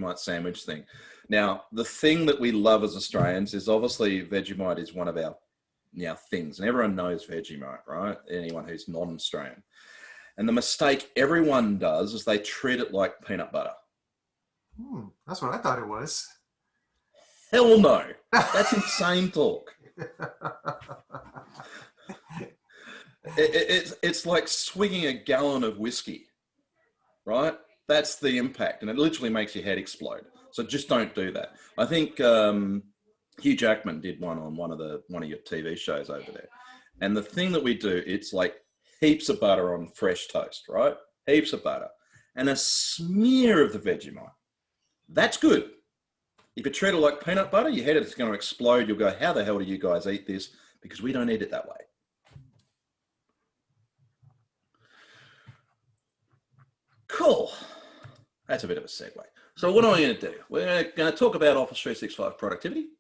Vegemite sandwich thing. Now, the thing that we love as Australians is obviously Vegemite is one of our things, and everyone knows Vegemite, right? Anyone who's non-Australian. And the mistake everyone does is they treat it like peanut butter. That's what I thought it was. Hell no. That's insane talk. It's like swigging a gallon of whiskey, right? That's the impact, and it literally makes your head explode. So just don't do that. I think Hugh Jackman did one on one of your TV shows over there. And the thing that we do, it's like heaps of butter on fresh toast, right? Heaps of butter. And a smear of the Vegemite. That's good. If you treat it like peanut butter, your head is going to explode. You'll go, how the hell do you guys eat this? Because we don't eat it that way. Cool. That's a bit of a segue. So what am I going to do? We're going to talk about Office 365 productivity.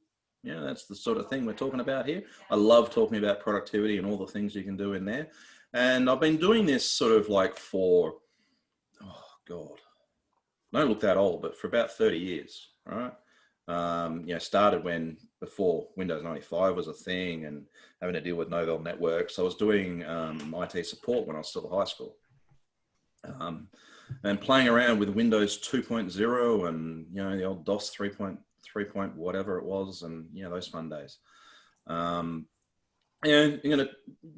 Yeah, that's the sort of thing we're talking about here. I love talking about productivity and all the things you can do in there. And I've been doing this sort of like for, oh God, I don't look that old, but for about 30 years, right? Started before Windows 95 was a thing and having to deal with Novell networks. I was doing IT support when I was still at high school. And playing around with Windows 2.0 and, the old DOS 3.3 whatever it was, and, those fun days. And I'm going to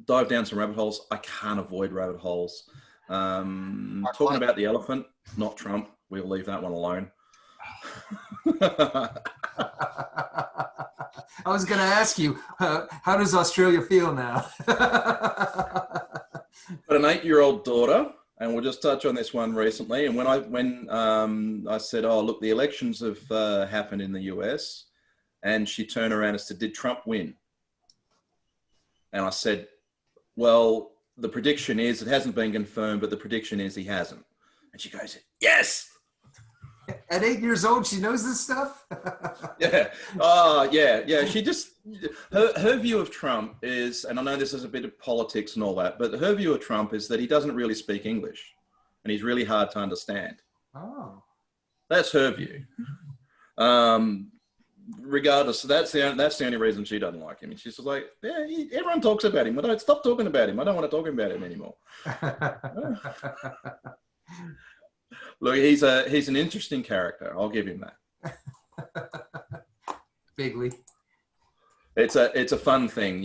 dive down some rabbit holes. I can't avoid rabbit holes. Talking about the elephant, not Trump. We'll leave that one alone. I was going to ask you, how does Australia feel now? Got an 8-year-old daughter, and we'll just touch on this one recently. And when I said, oh, look, the elections have happened in the US, and she turned around and said, did Trump win? And I said, well, the prediction is, it hasn't been confirmed, but the prediction is he hasn't. And she goes, yes! At 8 years old, she knows this stuff? Yeah. Oh, yeah. She just, her view of Trump is, and I know this is a bit of politics and all that, but her view of Trump is that he doesn't really speak English and he's really hard to understand. Oh. That's her view. Regardless, that's the only reason she doesn't like him. And she's like, yeah, everyone talks about him. I don't stop talking about him. I don't want to talk about him anymore. Look, he's an interesting character. I'll give him that. Bigly. It's a fun thing,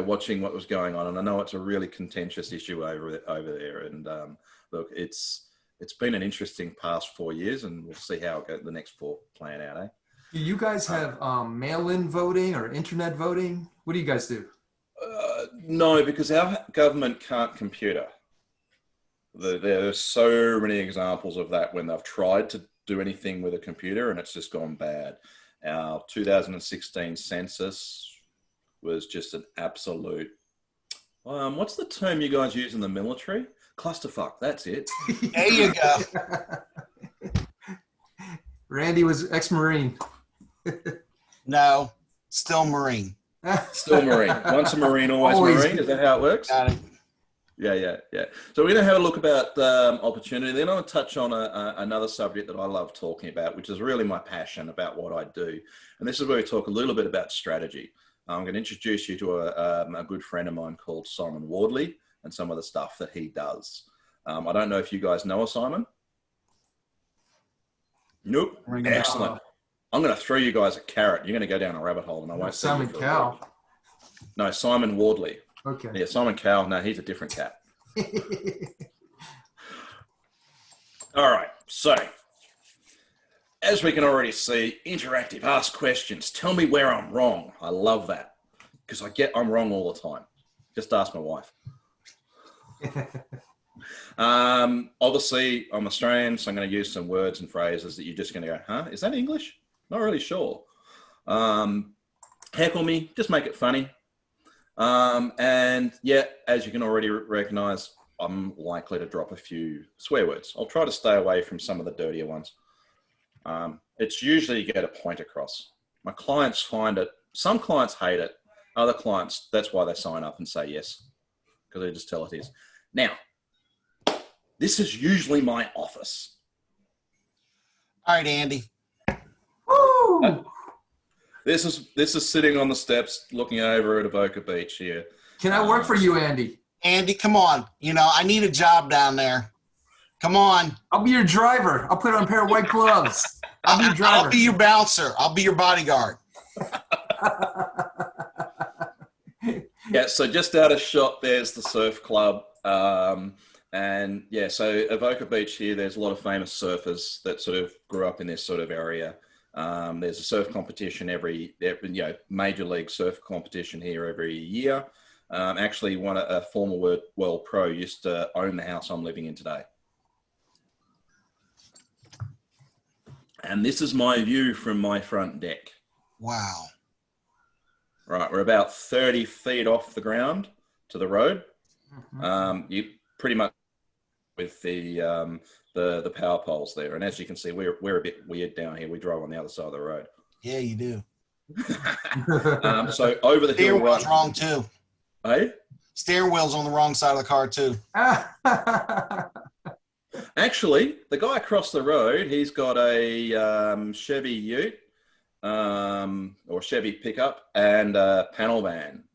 watching what was going on, and I know it's a really contentious issue over there. And look, it's been an interesting past 4 years, and we'll see how it goes, the next 4 playing out. Do you guys have mail-in voting or internet voting? What do you guys do? No, because our government can't computer. There are so many examples of that when they've tried to do anything with a computer and it's just gone bad. Our 2016 census was just an absolute, what's the term you guys use in the military? Clusterfuck, that's it. There you go. Randy was ex-Marine. No, still Marine. Still Marine. Once a Marine, always Marine. Is that how it works? Got it. Yeah. So we're going to have a look about opportunity. Then I'll touch on another subject that I love talking about, which is really my passion about what I do. And this is where we talk a little bit about strategy. I'm going to introduce you to a good friend of mine called Simon Wardley and some of the stuff that he does. I don't know if you guys know Simon. Nope. Excellent. I'm going to throw you guys a carrot. You're going to go down a rabbit hole and I won't see Simon Cowell. No, Simon Wardley. Okay. Yeah, Simon Cowell. No, he's a different cat. All right. So, as we can already see, interactive, ask questions. Tell me where I'm wrong. I love that because I'm wrong all the time. Just ask my wife. Obviously, I'm Australian, so I'm going to use some words and phrases that you're just going to go, huh? Is that English? Not really sure. Heckle me. Just make it funny. And yeah, as you can already recognize, I'm likely to drop a few swear words. I'll try to stay away from some of the dirtier ones. It's usually to get a point across. My clients find it, some clients hate it, other clients, that's why they sign up and say yes, because they just tell it is. Now, this is usually my office. All right, Andy. Woo! This is sitting on the steps looking over at Avoca Beach here. Can I work for you, Andy? Andy, come on. You know, I need a job down there. Come on. I'll be your driver. I'll put on a pair of white gloves. I'll be your driver. I'll be your bouncer. I'll be your bodyguard. Yeah, so just out of shot, there's the surf club. And yeah, so Avoca Beach here, there's a lot of famous surfers that sort of grew up in this sort of area. There's a surf competition every major league surf competition here every year. Actually, a former world pro used to own the house I'm living in today. And this is my view from my front deck. Wow. Right, we're about 30 feet off the ground to the road. Mhm. You pretty much with the power poles there, and as you can see, we're a bit weird down here. We drive on the other side of the road. Yeah, you do. So over the hill, Steering wheel's wrong too. Hey, Steering wheel's on the wrong side of the car too. actually, the guy across the road, he's got a Chevy Ute or Chevy pickup and a panel van,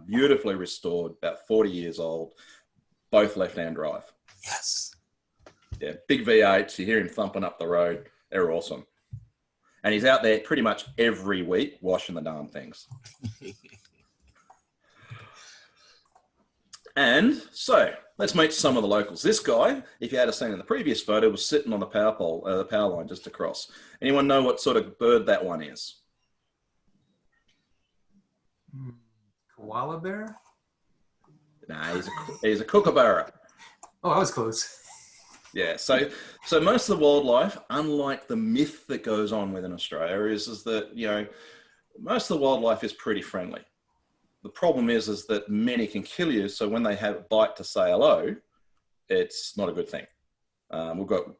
beautifully restored, about 40 years old, both left-hand drive. Yes. Yeah, big V8s. You hear him thumping up the road. They're awesome. And he's out there pretty much every week washing the darn things. And so let's meet some of the locals. This guy, if you had seen in the previous photo, was sitting on the power pole, the power line just across. Anyone know what sort of bird that one is? Koala bear? Nah, he's a kookaburra. Oh, that was close. Yeah, so most of the wildlife, unlike the myth that goes on within Australia, is that, you know, most of the wildlife is pretty friendly. The problem is that many can kill you, so when they have a bite to say hello, it's not a good thing. We've got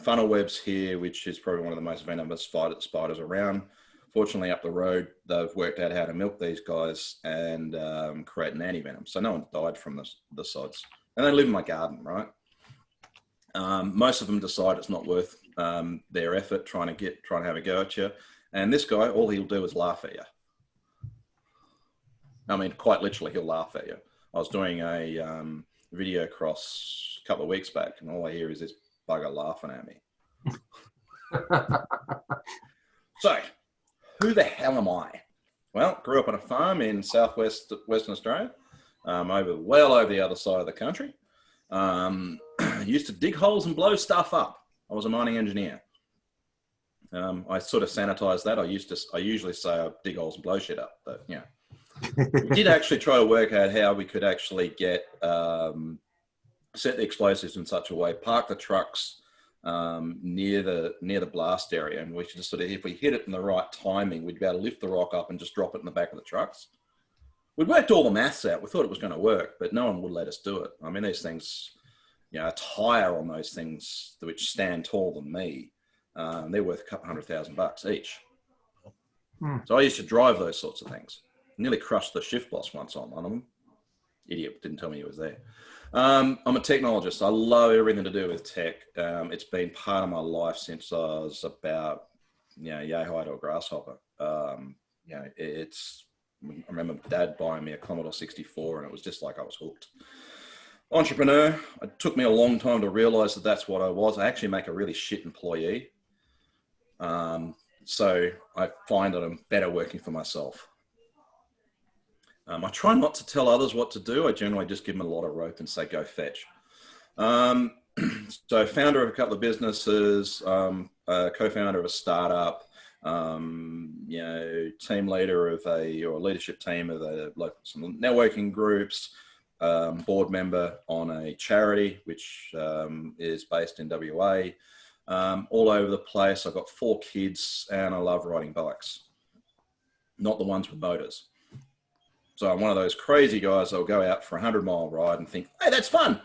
funnel webs here, which is probably one of the most venomous spiders around. Fortunately, up the road, they've worked out how to milk these guys and create an anti-venom. So no one's died from the sods. And they live in my garden, right? Most of them decide it's not worth their effort trying to have a go at you. And this guy, all he'll do is laugh at you. I mean, quite literally, he'll laugh at you. I was doing a video cross a couple of weeks back, and all I hear is this bugger laughing at me. So, who the hell am I? Well, grew up on a farm in Western Australia, well over the other side of the country. Used to dig holes and blow stuff up. I was a mining engineer. I sort of sanitized that. I usually say I dig holes and blow shit up, but yeah. We did actually try to work out how we could actually get set the explosives in such a way, park the trucks near the blast area, and we should just sort of, if we hit it in the right timing, we'd be able to lift the rock up and just drop it in the back of the trucks. We'd worked all the maths out. We thought it was going to work, but no one would let us do it. I mean, these things, you know, a tire on those things which stand taller than me, they're worth a couple $100,000 each. So I used to drive those sorts of things. Nearly crushed the shift boss once on one of them. Idiot, didn't tell me he was there. I'm a technologist. I love everything to do with tech. It's been part of my life since I was about, yay height or grasshopper. I remember Dad buying me a Commodore 64, and it was just like I was hooked. Entrepreneur. It took me a long time to realize that that's what I was. I actually make a really shit employee. So I find that I'm better working for myself. I try not to tell others what to do. I generally just give them a lot of rope and say, go fetch. So founder of a couple of businesses, co-founder of a startup, team leader of or leadership team of some networking groups, board member on a charity, which is based in WA, all over the place. I've got 4 kids and I love riding bikes, not the ones with motors. So I'm one of those crazy guys that'll go out for a 100-mile ride and think, hey, that's fun.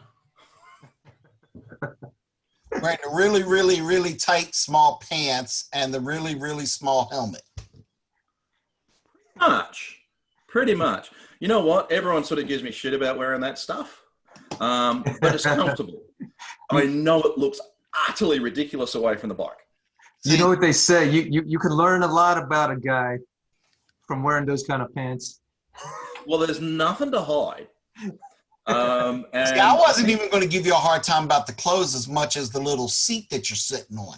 Wearing the really, really, really tight, small pants and the really, really small helmet. Pretty much. You know what? Everyone sort of gives me shit about wearing that stuff, but it's comfortable. I know it looks utterly ridiculous away from the bike. You know what they say, you can learn a lot about a guy from wearing those kind of pants. Well, there's nothing to hide. And See, I wasn't even going to give you a hard time about the clothes as much as the little seat that you're sitting on.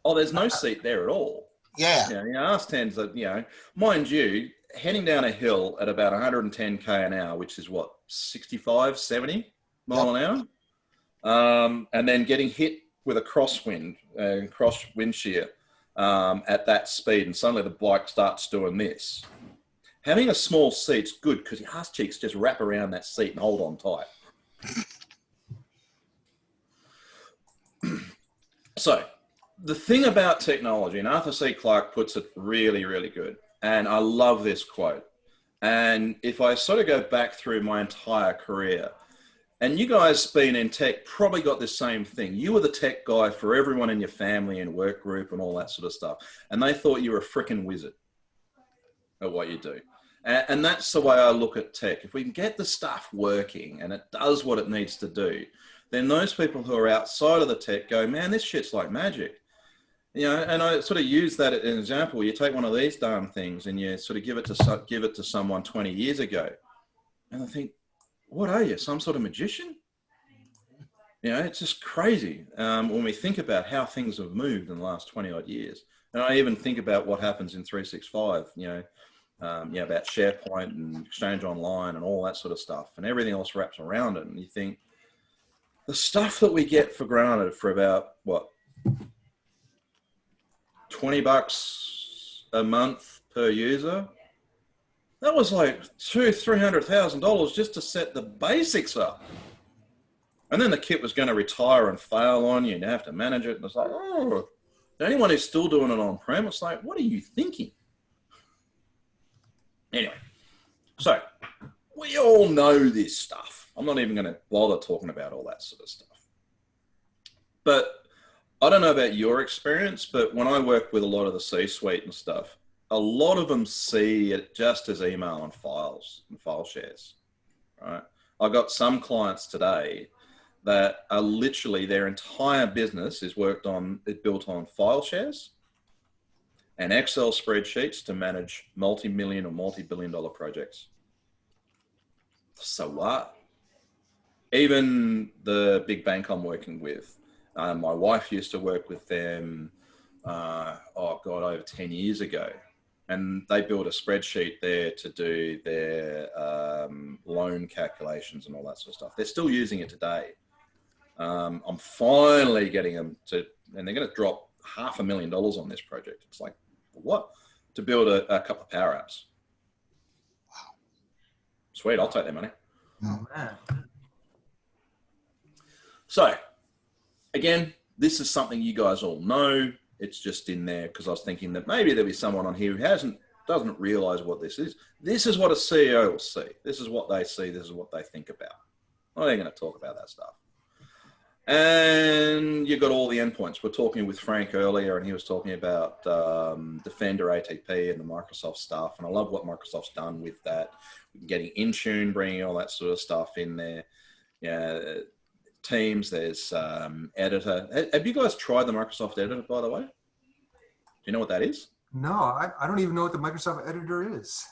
Oh, there's no seat there at all. Yeah. You know, arse tens that, you know, mind you, heading down a hill at about 110k an hour, which is what, 65, 70 mile an hour, and then getting hit with a crosswind, cross wind shear at that speed, and suddenly the bike starts doing this. Having a small seat's good because your ass cheeks just wrap around that seat and hold on tight. So the thing about technology, and Arthur C. Clarke puts it really, really good, and I love this quote. And if I sort of go back through my entire career, and you guys being in tech probably got this same thing. You were the tech guy for everyone in your family and work group and all that sort of stuff. And they thought you were a freaking wizard at what you do. And that's the way I look at tech. If we can get the stuff working and it does what it needs to do, then those people who are outside of the tech go, man, this shit's like magic. You know, and I sort of use that as an example. You take one of these darn things and you sort of give it to someone 20 years ago. And I think, what are you, some sort of magician? You know, it's just crazy when we think about how things have moved in the last 20 odd years. And I even think about what happens in 365, you know, about SharePoint and Exchange Online and all that sort of stuff, and everything else wraps around it. And you think the stuff that we get for granted for about what, $20 a month per user, that was like $200,000-$300,000 just to set the basics up. And then the kit was going to retire and fail on you and you have to manage it. And it's like, oh, anyone who's still doing it on-prem, it's like, what are you thinking? Anyway, so we all know this stuff. I'm not even going to bother talking about all that sort of stuff. But I don't know about your experience, but when I work with a lot of the C-suite and stuff, a lot of them see it just as email and files and file shares, right? I've got some clients today that are literally their entire business is built on file shares and Excel spreadsheets to manage multi-million or multi-billion-dollar projects. So what? Even the big bank I'm working with, my wife used to work with them, over 10 years ago. And they built a spreadsheet there to do their loan calculations and all that sort of stuff. They're still using it today. I'm finally getting them to, and they're going to drop $500,000 on this project. It's like, what? To build a couple of power apps. Wow. Sweet, I'll take that money. Oh, man. So, again, this is something you guys all know. It's just in there because I was thinking that maybe there'll be someone on here who doesn't realize what this is. This is what a CEO will see. This is what they see. This is what they think about. I'm not going to talk about that stuff. And you've got all the endpoints. We're talking with Frank earlier, and he was talking about Defender ATP and the Microsoft stuff. And I love what Microsoft's done with that. Getting Intune, bringing all that sort of stuff in there. Yeah, Teams, there's Editor. Have you guys tried the Microsoft Editor, by the way? Do you know what that is? No, I don't even know what the Microsoft Editor is.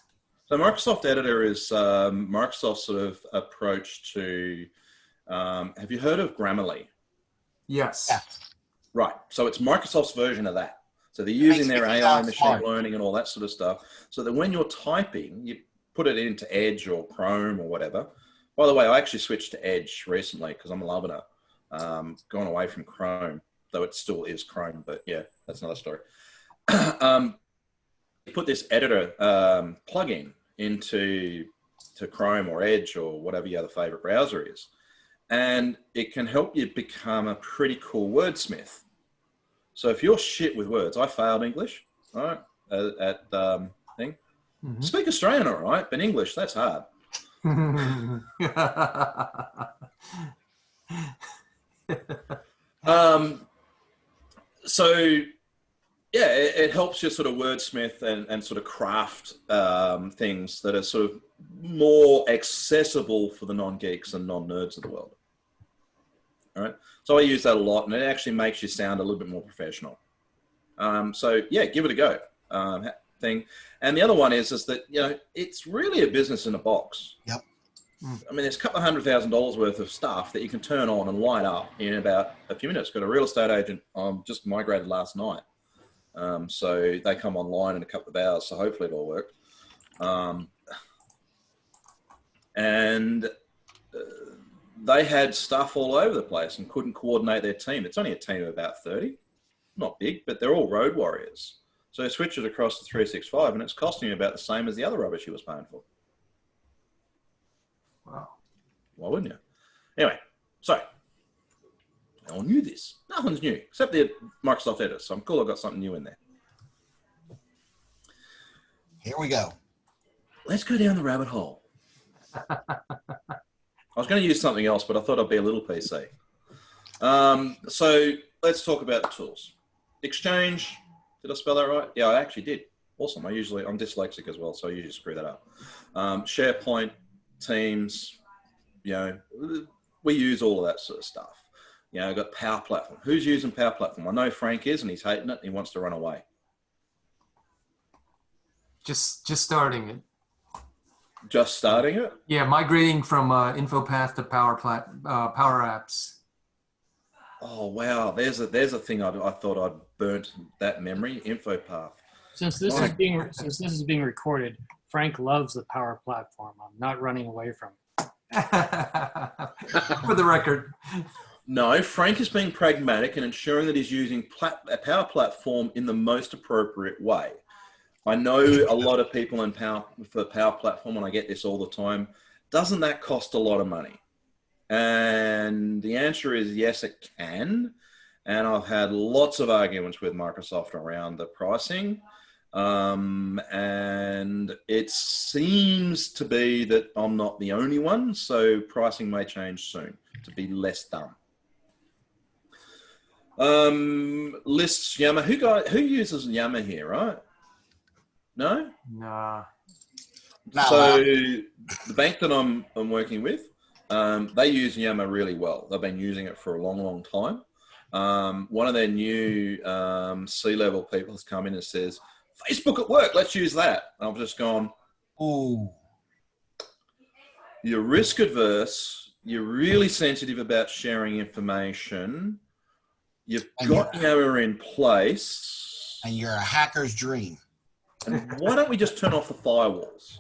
So Microsoft Editor is Microsoft's sort of approach to, have you heard of Grammarly? Yes. Yeah. Right. So it's Microsoft's version of that. So they're using their AI, machine smart. learning and all that sort of stuff. So that when you're typing, you put it into Edge or Chrome or whatever. By the way, I actually switched to Edge recently because I'm loving it. Gone away from Chrome, though it still is Chrome, but yeah, that's another story. Put this editor plugin into Chrome or Edge or whatever your other favorite browser is. And it can help you become a pretty cool wordsmith. So if you're shit with words, I failed English, all right, at thing. Mm-hmm. Speak Australian, all right, but English, that's hard. So yeah, it helps you sort of wordsmith and sort of craft things that are sort of more accessible for the non-geeks and non-nerds of the world. All right. So I use that a lot, and it actually makes you sound a little bit more professional. So yeah, give it a go. Thing. And the other one is that, it's really a business in a box. Yep. I mean, there's a couple of $100,000 worth of stuff that you can turn on and light up in about a few minutes. Got a real estate agent just migrated last night. So they come online in a couple of hours. So hopefully it'll work. And they had stuff all over the place and couldn't coordinate their team. It's only a team of about 30. Not big, but they're all road warriors. So switch it across to 365 and it's costing you about the same as the other rubbish you was paying for. Wow. Why wouldn't you? Anyway, so no one knew this. Nothing's new except the Microsoft Edit. So I'm cool. I've got something new in there. Here we go. Let's go down the rabbit hole. I was going to use something else, but I thought I'd be a little PC. So let's talk about the tools. Exchange. Did I spell that right? Yeah, I actually did. Awesome. I'm dyslexic as well, so I usually screw that up. SharePoint, Teams, we use all of that sort of stuff. I've got Power Platform. Who's using Power Platform? I know Frank is, and he's hating it, and he wants to run away. Just starting it. Just starting it? Yeah, migrating from InfoPath to Power Apps. Oh, wow. There's a thing I thought I'd burnt that memory. InfoPath. Since this is being recorded, Frank loves the Power Platform. I'm not running away from it. For the record. No, Frank is being pragmatic and ensuring that he's using a Power Platform in the most appropriate way. I know a lot of people for Power Platform, and I get this all the time. Doesn't that cost a lot of money? And the answer is yes, it can. And I've had lots of arguments with Microsoft around the pricing. And it seems to be that I'm not the only one. So pricing may change soon to be less dumb. Lists Yammer. Who uses Yammer here, right? No? Nah. So the bank that I'm working with, they use Yammer really well. They've been using it for a long, long time. One of their new C-level people has come in and says, Facebook at work, let's use that. And I've just gone, ooh. You're risk adverse. You're really sensitive about sharing information. You've got Yammer in place. And you're a hacker's dream. And why don't we just turn off the firewalls?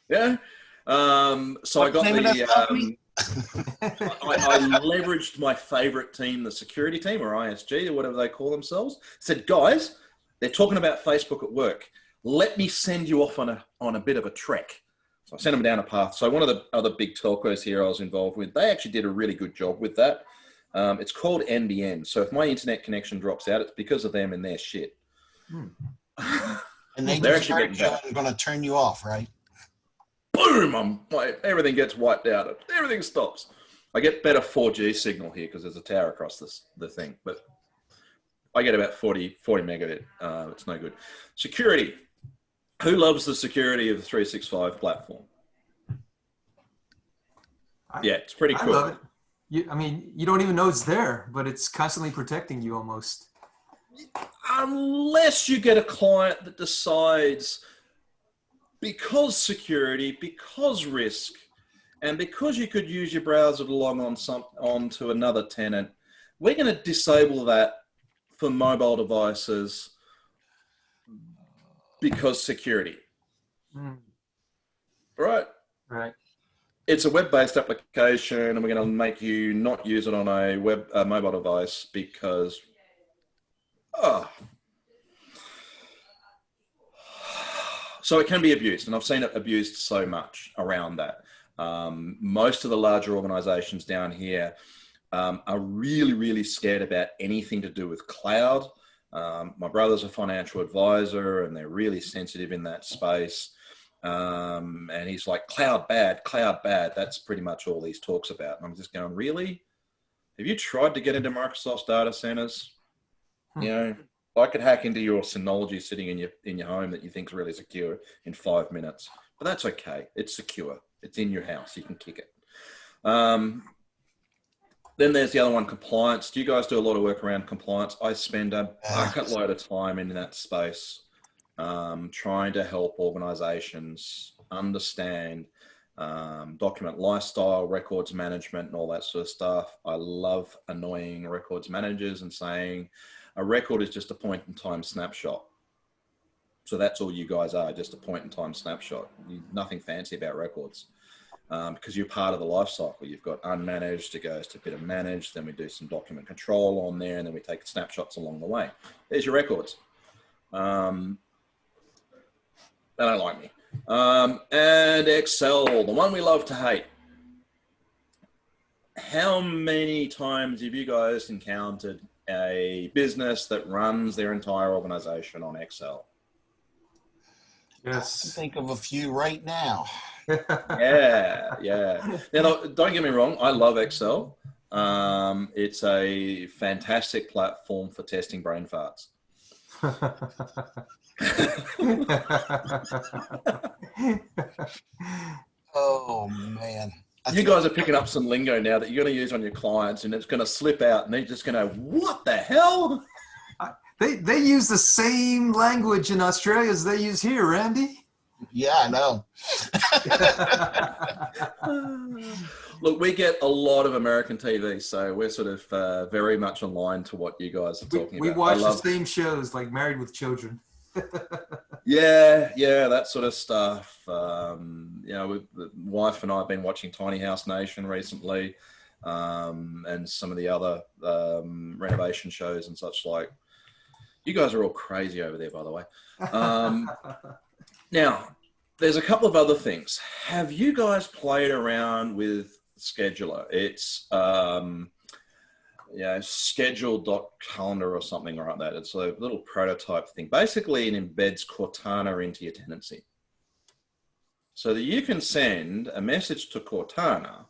Yeah. So I got I leveraged my favorite team, the security team or ISG or whatever they call themselves. Said, guys, they're talking about Facebook at work. Let me send you off on a bit of a trek. So I sent them down a path. So one of the other big telcos here I was involved with, they actually did a really good job with that. It's called NBN. So if my internet connection drops out, it's because of them and their shit. And they're actually getting better. Going to turn you off, right? Boom! Everything gets wiped out. Everything stops. I get better 4G signal here because there's a tower across the thing, but I get about 40 megabit. It's no good. Security. Who loves the security of the 365 platform? Yeah, it's pretty cool. I love it. You don't even know it's there, but it's constantly protecting you almost. Unless you get a client that decides, because security, because risk, and because you could use your browser to log on to another tenant, we're going to disable that for mobile devices because security. Right? Right. It's a web-based application, and we're going to make you not use it on a mobile device because, So it can be abused, and I've seen it abused so much around that. Most of the larger organizations down here are really, really scared about anything to do with cloud. My brother's a financial advisor, and they're really sensitive in that space. And he's like, cloud bad. That's pretty much all he talks about. And I'm just going, really? Have you tried to get into Microsoft's data centers? I could hack into your Synology sitting in your home that you think is really secure in 5 minutes, but that's okay. It's secure. It's in your house. You can kick it. Then there's the other one, compliance. Do you guys do a lot of work around compliance? I spend a bucket load of time in that space, trying to help organizations understand document lifestyle, records management, and all that sort of stuff. I love annoying records managers and saying a record is just a point in time snapshot. So that's all you guys are, just a point in time snapshot. Nothing fancy about records. Because you're part of the life cycle. You've got unmanaged, it goes to a bit of managed, then we do some document control on there, and then we take snapshots along the way. There's your records. They don't like me. And Excel, the one we love to hate. How many times have you guys encountered a business that runs their entire organization on Excel? I Yes. think of a few right now. Yeah. Now, don't get me wrong. I love Excel. It's a fantastic platform for testing brain farts. Oh man. You guys are picking up some lingo now that you're going to use on your clients, and it's going to slip out, and they're just going to, what the hell? They use the same language in Australia as they use here, Randy. Yeah, I know. Look, we get a lot of American TV, so we're sort of very much aligned to what you guys are talking We about. watch the same shows like Married with Children. Yeah, that sort of stuff. The wife and I have been watching Tiny House Nation recently, and some of the other renovation shows and such like. You guys are all crazy over there, by the way. Now, there's a couple of other things. Have you guys played around with Scheduler? It's schedule.calendar or something like that. It's a little prototype thing. Basically, it embeds Cortana into your tenancy. So that you can send a message to Cortana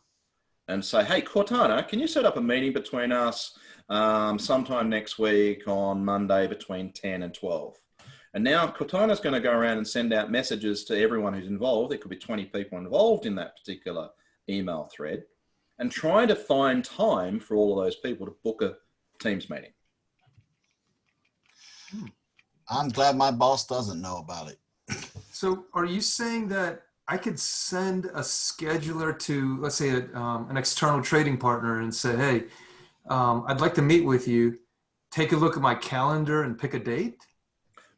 and say, hey, Cortana, can you set up a meeting between us sometime next week on Monday between 10 and 12? And now Cortana's going to go around and send out messages to everyone who's involved. There could be 20 people involved in that particular email thread, and try to find time for all of those people to book a Teams meeting. I'm glad my boss doesn't know about it. So are you saying that I could send a scheduler to, let's say, an external trading partner and say, hey, I'd like to meet with you. Take a look at my calendar and pick a date?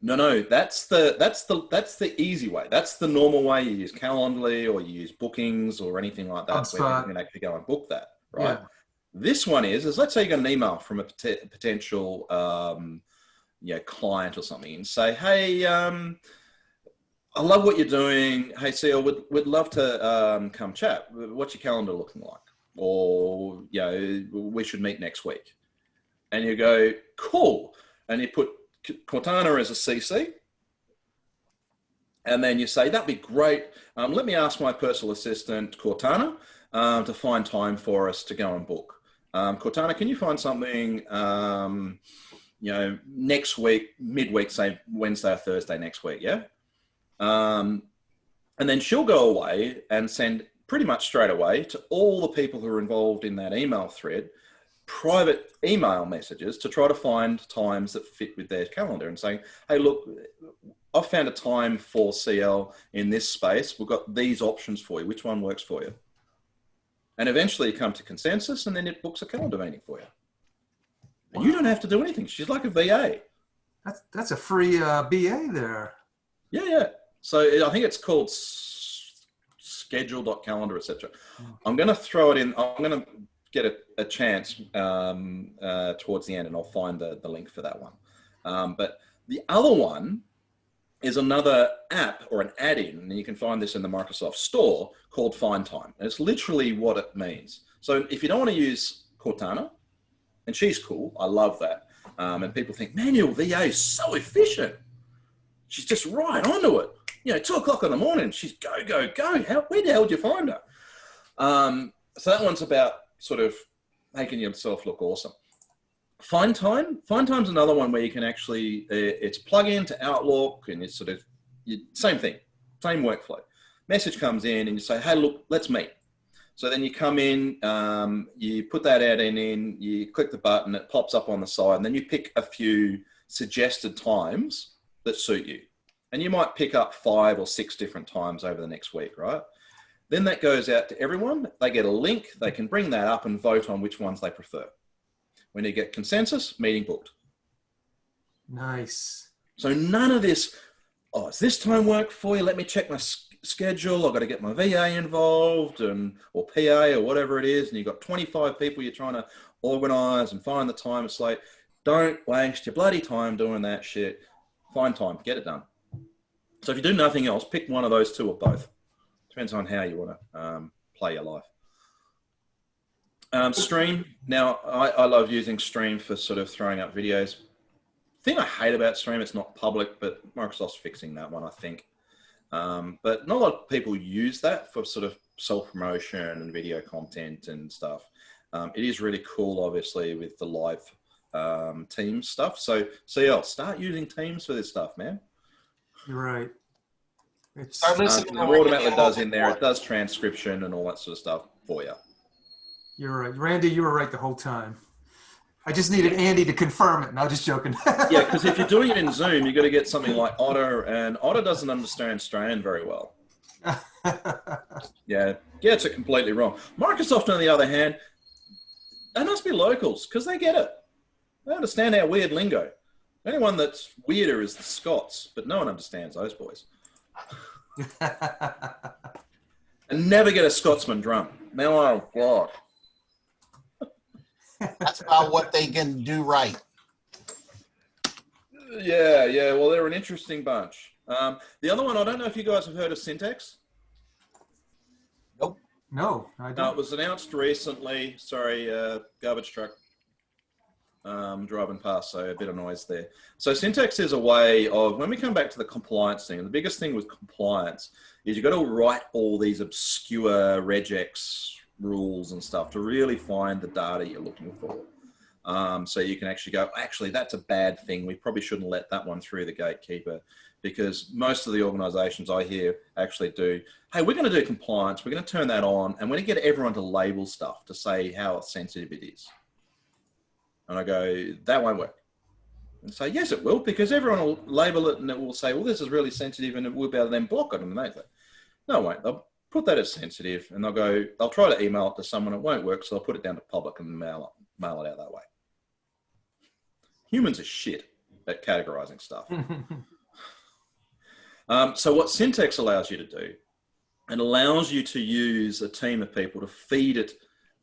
No, that's the easy way. That's the normal way. You use Calendly or you use Bookings or anything like that, where you can actually go and book that, right? Yeah. This one is let's say you got an email from a potential client or something, and say, hey, I love what you're doing. Hey, Seal, would love to come chat. What's your calendar looking like? Or, we should meet next week. And you go, cool. And you put Cortana as a CC. And then you say, that'd be great. Let me ask my personal assistant, Cortana, to find time for us to go and book. Cortana, can you find something, next week, midweek, say Wednesday or Thursday next week, yeah? And then she'll go away and send pretty much straight away to all the people who are involved in that email thread, private email messages to try to find times that fit with their calendar and saying, hey, look, I've found a time for CL in this space. We've got these options for you. Which one works for you? And eventually you come to consensus, and then it books a calendar meeting for you. And you don't have to do anything. She's like a VA. That's a free BA there. Yeah. So I think it's called schedule.calendar, etc. I'm going to throw it in. I'm going to get a chance towards the end, and I'll find the link for that one. But the other one is another app or an add-in, and you can find this in the Microsoft Store, called FindTime. And it's literally what it means. So if you don't want to use Cortana, and she's cool, I love that. And people think, manual VA is so efficient. She's just right onto it. 2:00 in the morning, she's go. Where the hell did you find her? So that one's about sort of making yourself look awesome. FindTime's another one where you can actually, it's plug into Outlook, and it's sort of, same thing, same workflow. Message comes in and you say, hey, look, let's meet. So then you come in, you put that ad in, you click the button, it pops up on the side, and then you pick a few suggested times that suit you. And you might pick up 5 or 6 different times over the next week, right? Then that goes out to everyone. They get a link. They can bring that up and vote on which ones they prefer. When you get consensus, meeting booked. Nice. So none of this, oh, does this time work for you? Let me check my schedule. I've got to get my VA involved or PA or whatever it is. And you've got 25 people you're trying to organize and find the time. It's like, don't waste your bloody time doing that shit. Find time, get it done. So if you do nothing else, pick one of those 2 or both. Depends on how you want to play your life. Stream. Now, I love using Stream for sort of throwing up videos. The thing I hate about Stream, it's not public, but Microsoft's fixing that one, I think. But not a lot of people use that for sort of self-promotion and video content and stuff. It is really cool, obviously, with the live Teams stuff. So CL, start using Teams for this stuff, man. You're right. It's Start listening It automatically does in there. It does transcription and all that sort of stuff for you. You're right. Randy, you were right the whole time. I just needed Andy to confirm it. No, just joking. Yeah, because if you're doing it in Zoom, you've got to get something like Otter, and Otter doesn't understand Australian very well. Yeah, gets it completely wrong. Microsoft, on the other hand, they must be locals because they get it. They understand our weird lingo. The only one that's weirder is the Scots, but no one understands those boys. And never get a Scotsman drunk. Now, oh, God. That's about what they can do right. Yeah. Well, they're an interesting bunch. The other one, I don't know if you guys have heard of Syntax. Nope. No, I No, don't. it was announced recently. Sorry, garbage truck driving past, so a bit of noise there. So Syntax is a way of, when we come back to the compliance thing, and the biggest thing with compliance is you've got to write all these obscure regex rules and stuff to really find the data you're looking for. So you can actually go, actually, that's a bad thing. We probably shouldn't let that one through the gatekeeper, because most of the organizations I hear actually do, hey, we're going to do compliance. We're going to turn that on, and we're going to get everyone to label stuff to say how sensitive it is. And I go, that won't work. And say, yes, it will, because everyone will label it and it will say, well, this is really sensitive, and it will be able to then block it. And they go, no, it won't. They'll put that as sensitive, and they'll try to email it to someone. It won't work, so they'll put it down to public and mail it out that way. Humans are shit at categorizing stuff. So what Syntax allows you to do, it allows you to use a team of people to feed it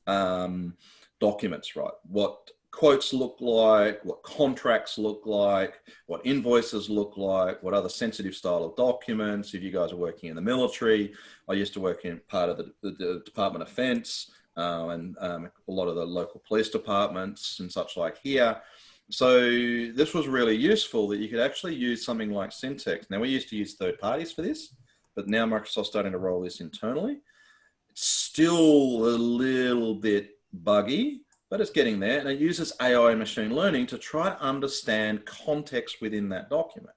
documents, right? What quotes look like, what contracts look like, what invoices look like, what other sensitive style of documents. If you guys are working in the military, I used to work in part of the Department of Defense and a lot of the local police departments and such like here. So this was really useful that you could actually use something like Syntax. Now, we used to use third parties for this, but now Microsoft's starting to roll this internally. It's still a little bit buggy, but it's getting there. And it uses AI and machine learning to try to understand context within that document.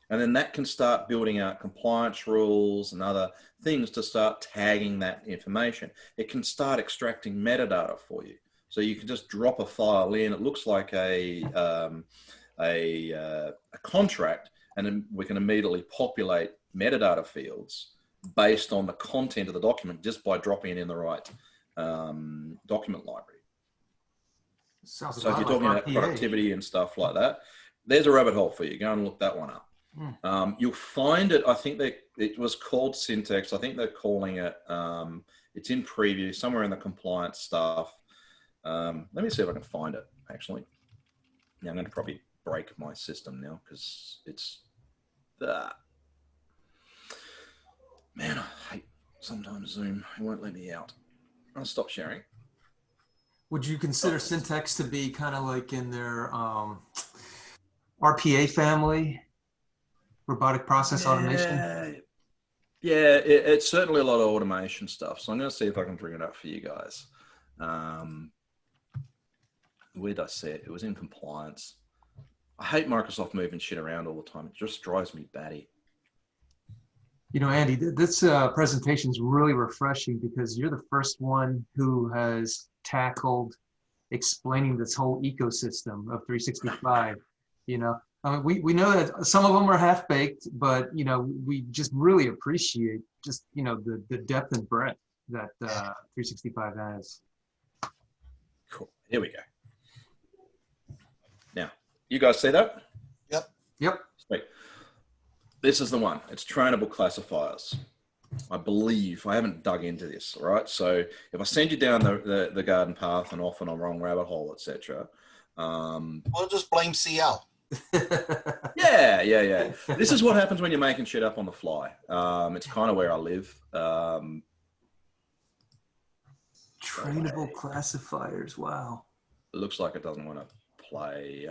And then that can start building out compliance rules and other things to start tagging that information. It can start extracting metadata for you. So you can just drop a file in. It looks like a contract, and then we can immediately populate metadata fields based on the content of the document just by dropping it in the right document library. Sounds So if you're talking about productivity and stuff like that, there's a rabbit hole for you. Go and look that one up. You'll find it. I think it was called Syntax. I think they're calling it. It's in preview somewhere in the compliance stuff. Let me see if I can find it, actually. Yeah, I'm going to probably break my system now because it's that. Man, I hate sometimes Zoom. It won't let me out. I'll stop sharing. Would you consider Syntax to be kind of like in their RPA family, robotic process automation? Yeah, it's certainly a lot of automation stuff. So I'm going to see if I can bring it up for you guys. Where did I see it? It was in compliance. I hate Microsoft moving shit around all the time. It just drives me batty. You know, Andy, this presentation is really refreshing because you're the first one who has tackled explaining this whole ecosystem of 365. You know, I mean, we know that some of them are half baked, but you know, we just really appreciate just you know the depth and breadth that 365 has. Cool. Here we go. Now, you guys see that? Yep. Yep. Sweet. This is the one. It's trainable classifiers. I believe I haven't dug into this, all right? So if I send you down the garden path and off on a wrong rabbit hole, etc. We'll just blame CL. Yeah. This is what happens when you're making shit up on the fly. It's kind of where I live. Trainable classifiers. Wow. It looks like it doesn't want to play.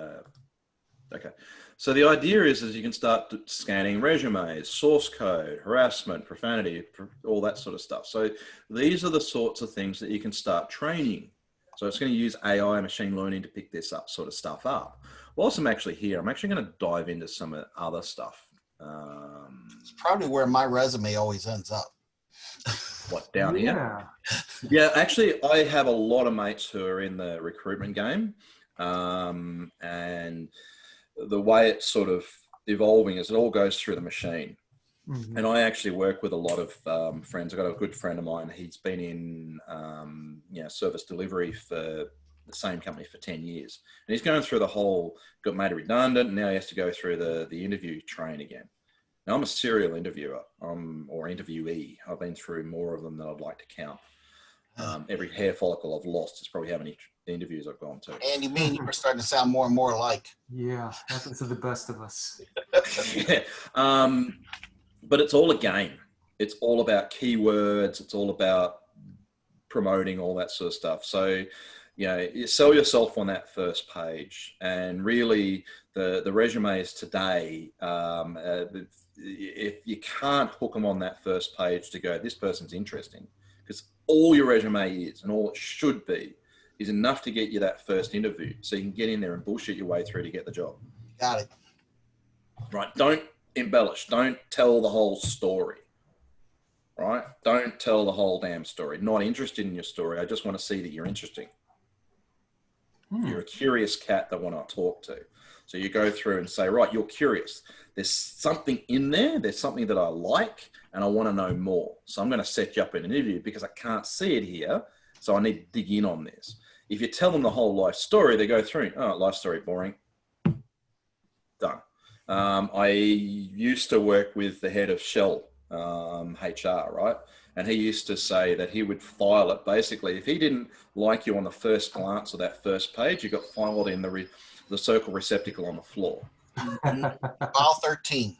Okay. So the idea is you can start scanning resumes, source code, harassment, profanity, all that sort of stuff. So these are the sorts of things that you can start training. So it's going to use AI, machine learning to pick this up sort of stuff up. Whilst I'm actually here, I'm actually going to dive into some of the other stuff. It's probably where my resume always ends up. What, down here? Yeah, actually, I have a lot of mates who are in the recruitment game. And the way it's sort of evolving is it all goes through the machine. Mm-hmm. And I actually work with a lot of friends. I've got a good friend of mine. He's been in service delivery for the same company for 10 years. And he's going through the whole, got made redundant, and now he has to go through the interview train again. Now, I'm a serial interviewer or interviewee. I've been through more of them than I'd like to count. Every hair follicle I've lost is probably how many interviews I've gone to. And you mean you're starting to sound more and more alike. Yeah, happens to the best of us. Yeah. But it's all a game. It's all about keywords. It's all about promoting all that sort of stuff. So, you know, you sell yourself on that first page. And really, the resumes today, if you can't hook them on that first page to go, this person's interesting, because all your resume is, and all it should be, is enough to get you that first interview. So you can get in there and bullshit your way through to get the job. Got it. Right. Don't embellish. Don't tell the whole story. Right. Don't tell the whole damn story. Not interested in your story. I just want to see that you're interesting. You're a curious cat that I want to talk to. So you go through and say, right, you're curious. There's something in there. There's something that I like and I want to know more. So I'm going to set you up in an interview because I can't see it here. So I need to dig in on this. If you tell them the whole life story, they go through, oh, life story, boring. Done. I used to work with the head of Shell HR, right? And he used to say that he would file it. Basically, if he didn't like you on the first glance of that first page, you got filed in the circle receptacle on the floor. File 13.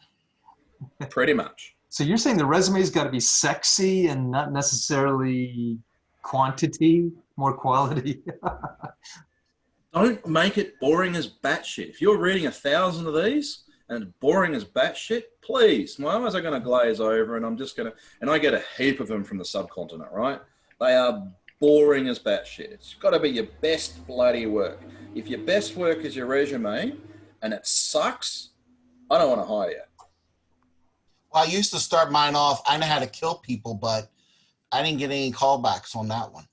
Pretty much. So you're saying the resume's got to be sexy and not necessarily quantity, more quality? Don't make it boring as batshit. If you're reading 1,000 of these and it's boring as batshit, please, my eyes are going to glaze over and I'm just going to, and I get a heap of them from the subcontinent, right? They are boring as batshit. It's got to be your best bloody work. If your best work is your resume and it sucks, I don't want to hire you. Well, I used to start mine off, I know how to kill people, but I didn't get any callbacks on that one.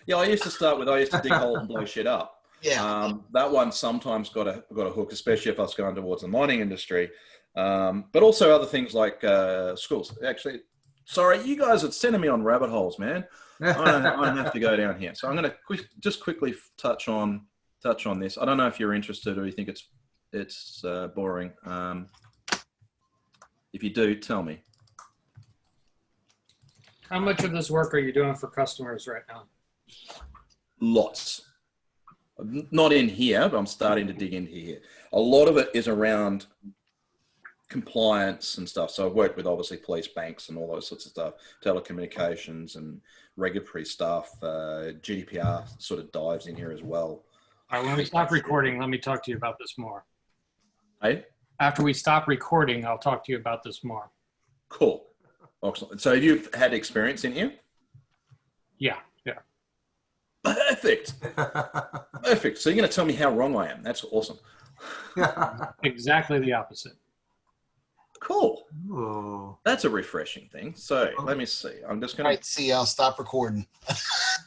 Yeah, I used to dig holes and blow shit up. Yeah. That one sometimes got a hook, especially if I was going towards the mining industry. But also other things like schools. Actually, sorry, you guys are sending me on rabbit holes, man. I have to go down here. So I'm going to just quickly touch on this. I don't know if you're interested or you think it's boring. If you do, tell me. How much of this work are you doing for customers right now? Lots. Not in here, but I'm starting to dig into here. A lot of it is around compliance and stuff. So I've worked with obviously police, banks and all those sorts of stuff, telecommunications and regulatory stuff. GDPR sort of dives in here as well. All right, when we stop recording, let me talk to you about this more. Hey? After we stop recording, I'll talk to you about this more. Cool. Excellent. So have you had experience in here? Yeah. Perfect. Perfect. So you're going to tell me how wrong I am. That's awesome. Exactly the opposite. Cool. Oh. That's a refreshing thing. So let me see. I'm just All going right, CL, stop recording.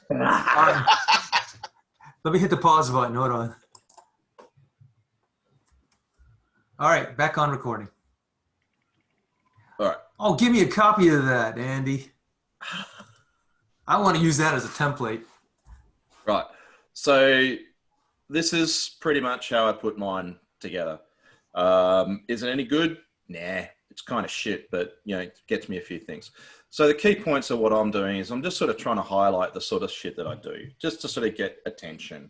All right. Let me hit the pause button. Hold on. All right, back on recording. All right. Oh, give me a copy of that, Andy. I want to use that as a template. Right. So this is pretty much how I put mine together. Is it any good? Nah, it's kind of shit, but it gets me a few things. So the key points of what I'm doing is I'm just sort of trying to highlight the sort of shit that I do, just to sort of get attention.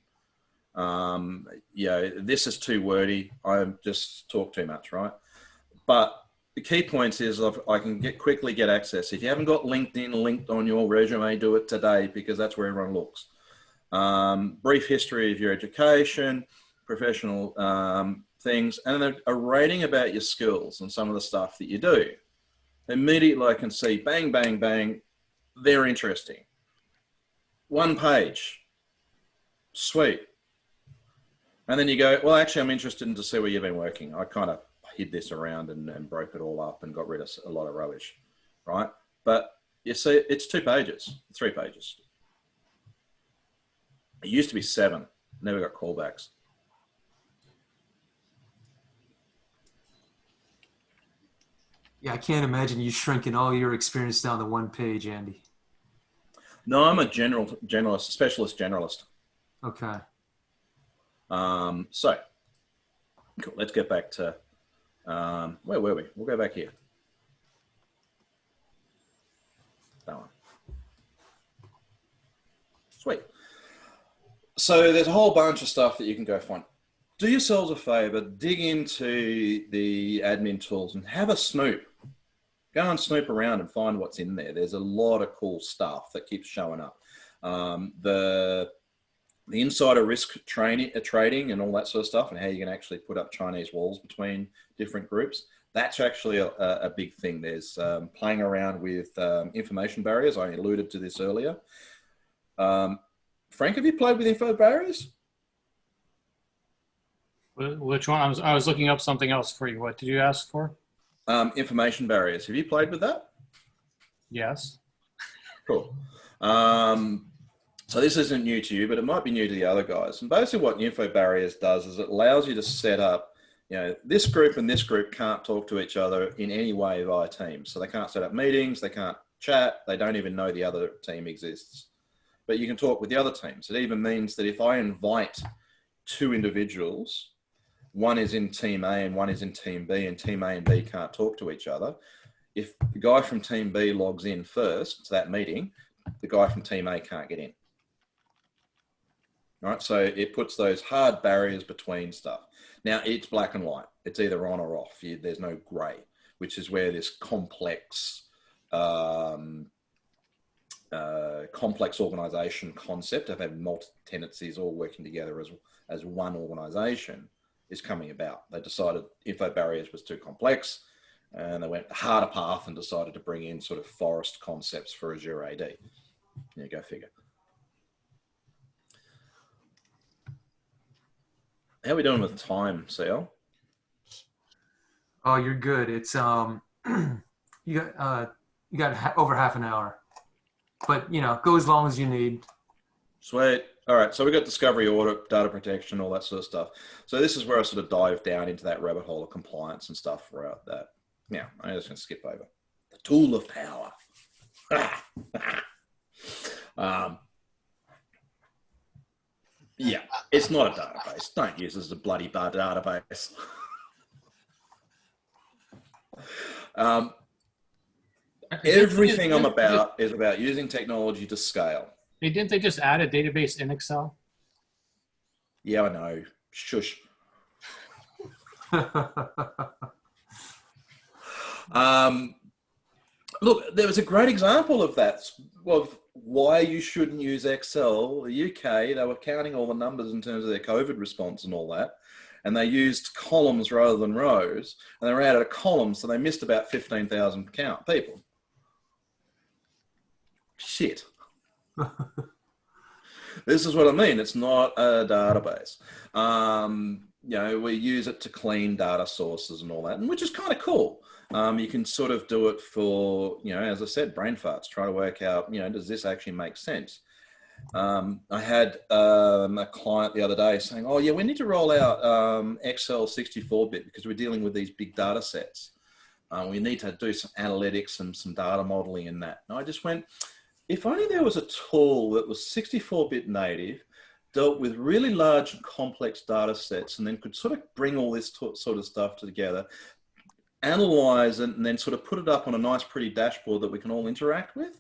This is too wordy. I just talk too much, right? But the key points is I can quickly get access. If you haven't got LinkedIn linked on your resume, do it today, because that's where everyone looks. Brief history of your education, professional things, and then a rating about your skills and some of the stuff that you do. Immediately I can see, bang, bang, bang, they're interesting. 1 page, sweet. And then you go, well, actually, I'm interested in to see where you've been working. I kind of hid this around and broke it all up and got rid of a lot of rubbish, right? But you see, it's 2 pages, 3 pages. It used to be 7, never got callbacks. Yeah, I can't imagine you shrinking all your experience down to 1 page, Andy. No, I'm a generalist, specialist generalist. Okay. So, cool. Let's get back to, where were we? We'll go back here. That one. Sweet. So there's a whole bunch of stuff that you can go find. Do yourselves a favor, dig into the admin tools and have a snoop. Go and snoop around and find what's in there. There's a lot of cool stuff that keeps showing up. The insider risk trading and all that sort of stuff, and how you can actually put up Chinese walls between different groups. That's actually a big thing. There's playing around with information barriers. I alluded to this earlier. Frank, have you played with info barriers? Which one? I was looking up something else for you. What did you ask for? Information barriers. Have you played with that? Yes. Cool. So this isn't new to you, but it might be new to the other guys. And basically what info barriers does is it allows you to set up, this group and this group can't talk to each other in any way via Teams. So they can't set up meetings, they can't chat, they don't even know the other team exists. But you can talk with the other teams. It even means that if I invite 2 individuals, one is in team A and one is in team B, and team A and B can't talk to each other, if the guy from team B logs in first to that meeting, the guy from team A can't get in. All right, so it puts those hard barriers between stuff. Now it's black and white. It's either on or off. There's no gray, which is where this complex organization concept of having multi-tenancies all working together as one organization is coming about. They decided info barriers was too complex, and they went the harder path and decided to bring in sort of forest concepts for Azure AD. Go figure. How are we doing with time, CL? Oh, you're good. It's you got over half an hour, but go as long as you need. Sweet. All right. So we got discovery, audit, data protection, all that sort of stuff. So this is where I sort of dive down into that rabbit hole of compliance and stuff throughout that. Now, I'm just going to skip over the tool of power. Yeah, it's not a database. Don't use it as a bloody bar database. Everything I'm about is about using technology to scale. Didn't they just add a database in Excel? Yeah, I know. Shush. Look, there was a great example of that, of why you shouldn't use Excel. The UK, they were counting all the numbers in terms of their COVID response and all that. And they used columns rather than rows. And they ran out of columns, so they missed about 15,000 people. Shit. This is what I mean. It's not a database. We use it to clean data sources and all that, and which is kind of cool. You can sort of do it for, as I said, brain farts, try to work out, does this actually make sense? I had a client the other day saying, oh yeah, we need to roll out Excel 64-bit because we're dealing with these big data sets. We need to do some analytics and some data modeling in that. And I just went, if only there was a tool that was 64-bit native, dealt with really large and complex data sets, and then could sort of bring all this sort of stuff together, analyze it, and then sort of put it up on a nice, pretty dashboard that we can all interact with.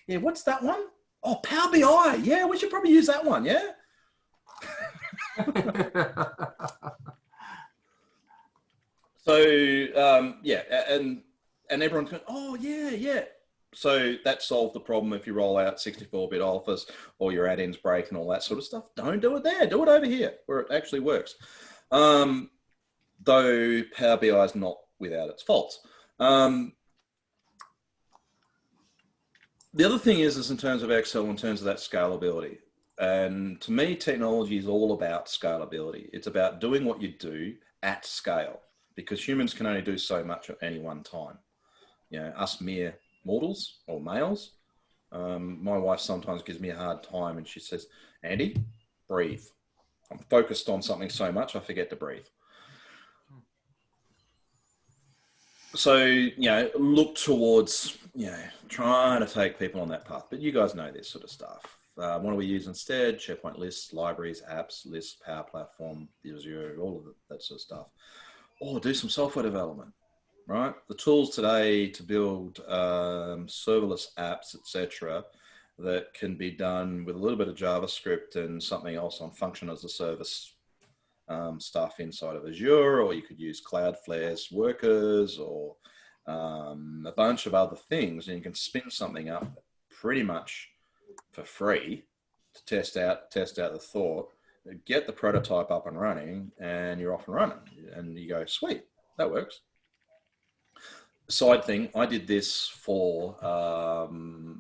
Yeah, what's that one? Oh, Power BI. Yeah, we should probably use that one. Yeah. So yeah, and everyone's going, oh yeah. So that solved the problem. If you roll out 64-bit Office or your add-ins break and all that sort of stuff, don't do it there. Do it over here where it actually works. Though Power BI is not without its faults. The other thing is in terms of Excel, in terms of that scalability. And to me, technology is all about scalability. It's about doing what you do at scale, because humans can only do so much at any one time. Us mere mortals or males. My wife sometimes gives me a hard time and she says, Andy, breathe. I'm focused on something so much, I forget to breathe. So, look towards, trying to take people on that path. But you guys know this sort of stuff. What do we use instead? SharePoint lists, libraries, apps, lists, Power Platform, Azure, all of that sort of stuff. Or do some software development, right? The tools today to build serverless apps, etc., that can be done with a little bit of JavaScript and something else on function as a service stuff inside of Azure, or you could use Cloudflare's workers or a bunch of other things, and you can spin something up pretty much for free to test out the thought, get the prototype up and running, and you're off and running. And you go, sweet, that works. Side thing, I did this for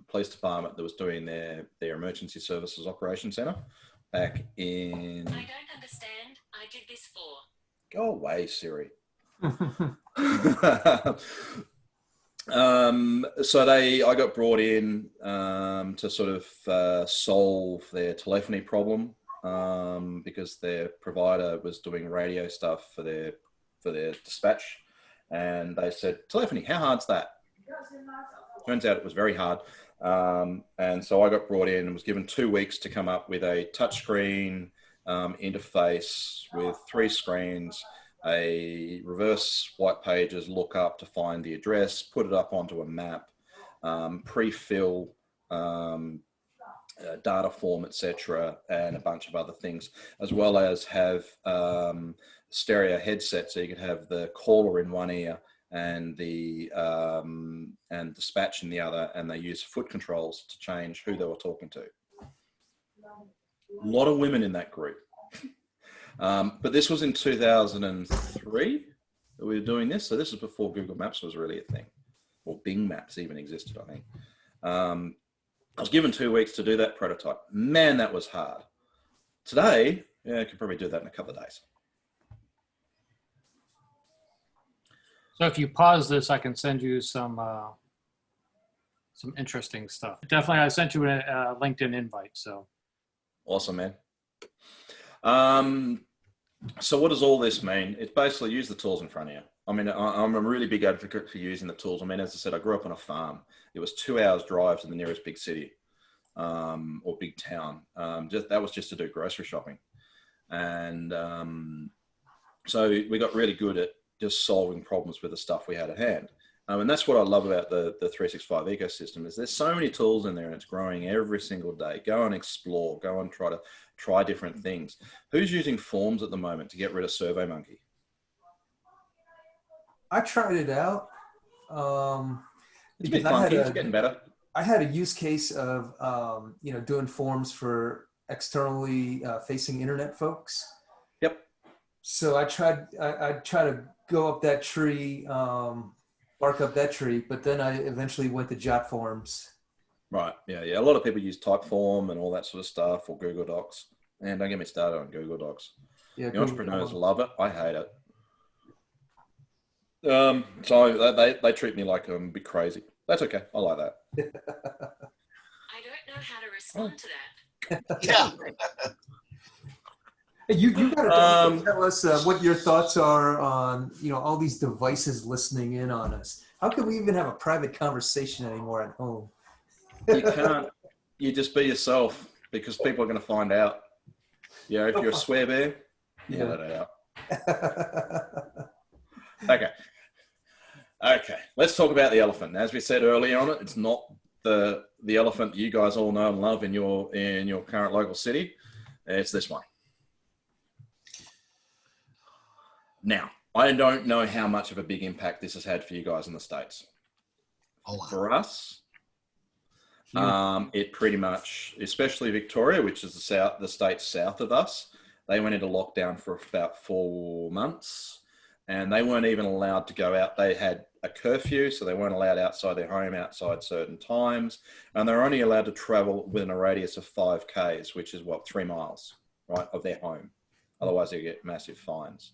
police department that was doing their emergency services operation center back in... I don't understand. I did this for... Go away, Siri. So I got brought in to sort of solve their telephony problem because their provider was doing radio stuff for their dispatch, and they said, telephony, how hard's that? Turns out it was very hard. And so I got brought in and was given 2 weeks to come up with a touchscreen interface with 3 screens, a reverse white pages lookup to find the address, put it up onto a map, pre-fill data form, etc., and a bunch of other things, as well as have stereo headset, so you could have the caller in one ear and the dispatch in the other, and they use foot controls to change who they were talking to. A lot of women in that group. But this was in 2003 that we were doing this. So this is before Google Maps was really a thing, or Bing Maps even existed, I think. I was given 2 weeks to do that prototype. Man, that was hard. Today, I could probably do that in a couple of days. So if you pause this, I can send you some interesting stuff. Definitely, I sent you a LinkedIn invite. So awesome, man. So what does all this mean? It's basically use the tools in front of you. I mean, I'm a really big advocate for using the tools. I mean, as I said, I grew up on a farm. It was 2 hours drive to the nearest big city or big town. That was just to do grocery shopping. And so we got really good at just solving problems with the stuff we had at hand. And that's what I love about the 365 ecosystem is there's so many tools in there and it's growing every single day. Go and explore, go and try different things. Who's using Forms at the moment to get rid of SurveyMonkey? I tried it out. It's a bit funky, it's getting better. I had a use case of, doing forms for externally facing internet folks. Yep. So I try to go up that tree, bark up that tree, but then I eventually went to Jot Forms. Right. Yeah. Yeah. A lot of people use Typeform and all that sort of stuff, or Google Docs. And don't get me started on Google Docs. Yeah, The Google entrepreneurs Docs. love it. I hate it. So they treat me like I'm a bit crazy. That's okay. I like that. I don't know how to respond to that. Yeah. Hey, you got to Um, tell us what your thoughts are on, all these devices listening in on us. How can we even have a private conversation anymore at home? You can't. You just be yourself, because people are going to find out. You know, if you're a swear bear, Yeah. let it out. Okay. Okay. Let's talk about the elephant. As we said earlier on, it's not the elephant that you guys all know and love in your current local city. It's this one. Now, I don't know how much of a big impact this has had for you guys in the States. Oh, wow. For us, Huge. it pretty much, especially Victoria, which is the state south of us, they went into lockdown for about 4 months, and they weren't even allowed to go out. They had a curfew, so they weren't allowed outside their home outside certain times, and they're only allowed to travel within a radius of 5 k's, which is 3 miles, right, of their home. Otherwise, they get massive fines.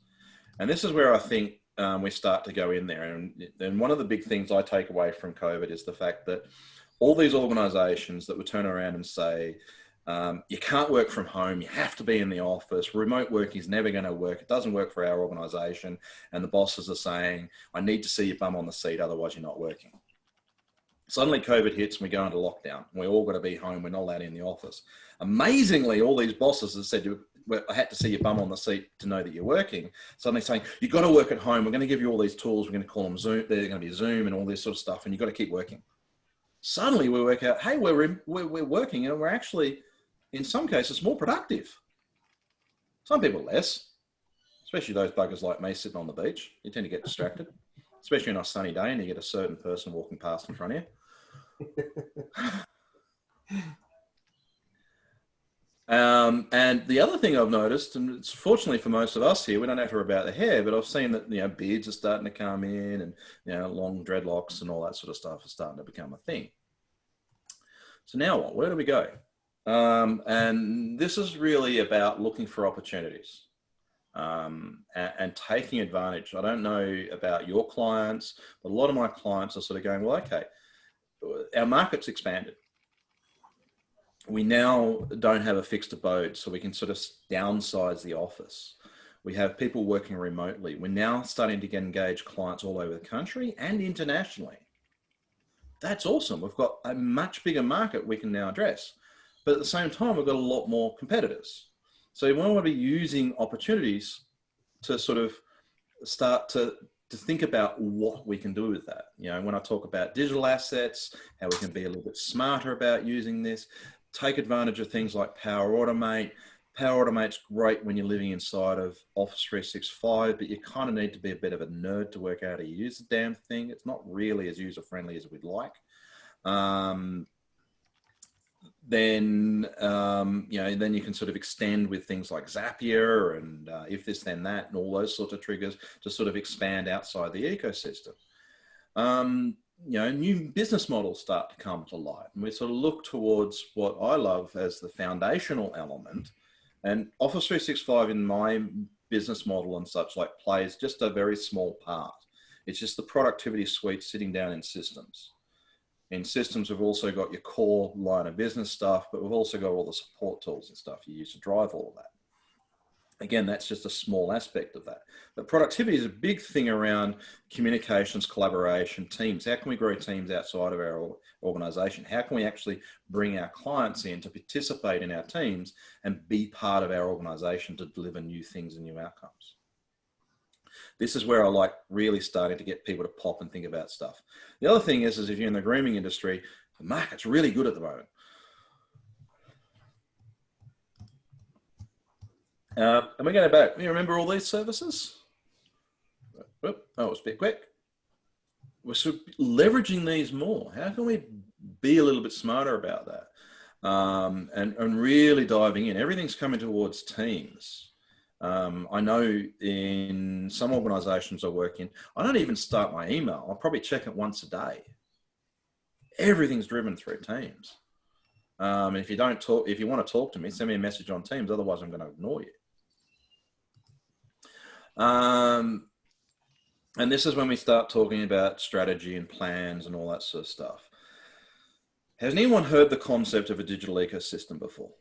And this is where I think we start to go in there. And one of the big things I take away from COVID is the fact that all these organizations that would turn around and say, you can't work from home, you have to be in the office, remote work is never going to work, it doesn't work for our organization. And the bosses are saying, I need to see your bum on the seat, otherwise you're not working. Suddenly COVID hits and we go into lockdown. We're all got to be home, we're not allowed in the office. Amazingly, all these bosses have said, I had to see your bum on the seat to know that you're working. Suddenly saying, you've got to work at home. We're going to give you all these tools. We're going to call them Zoom. They're going to be Zoom and all this sort of stuff. And you've got to keep working. Suddenly we work out, hey, we're working, and we're actually, in some cases, more productive. Some people less, especially those buggers like me sitting on the beach. You tend to get distracted, especially on a sunny day and you get a certain person walking past in front of you. And the other thing I've noticed, and it's fortunately for most of us here, we don't have to worry about the hair, but I've seen that, beards are starting to come in, and, long dreadlocks and all that sort of stuff is starting to become a thing. So now what? Where do we go? And this is really about looking for opportunities and taking advantage. I don't know about your clients, but a lot of my clients are sort of going, well, okay, our market's expanded. We now don't have a fixed abode, so we can sort of downsize the office. We have people working remotely. We're now starting to get engaged clients all over the country and internationally. That's awesome. We've got a much bigger market we can now address. But at the same time, we've got a lot more competitors. So we want to be using opportunities to sort of start to think about what we can do with that. When I talk about digital assets, how we can be a little bit smarter about using this, take advantage of things like Power Automate. Power Automate's great when you're living inside of Office 365, but you kind of need to be a bit of a nerd to work out how to use the damn thing. It's not really as user-friendly as we'd like. Then you can sort of extend with things like Zapier and if this, then that, and all those sorts of triggers to sort of expand outside the ecosystem. New business models start to come to light, and we sort of look towards what I love as the foundational element. And Office 365 in my business model and such plays just a very small part. It's just the productivity suite sitting down in systems. In systems, we've also got your core line of business stuff, but we've also got all the support tools and stuff you use to drive all of that. Again, that's just a small aspect of that. But productivity is a big thing around communications, collaboration, teams. How can we grow teams outside of our organization? How can we actually bring our clients in to participate in our teams and be part of our organization to deliver new things and new outcomes? This is where I like really starting to get people to pop and think about stuff. The other thing is if you're in the grooming industry, the market's really good at the moment. And we're going back. You remember all these services? That was a bit quick. We're sort of leveraging these more. How can we be a little bit smarter about that? And really diving in. Everything's coming towards teams. I know in some organizations I work in, I don't even start my email. I'll probably check it once a day. Everything's driven through Teams. If you don't talk, if you want to talk to me, send me a message on Teams. Otherwise, I'm going to ignore you. And this is when we start talking about strategy and plans and all that sort of stuff. Has anyone heard the concept of a digital ecosystem before?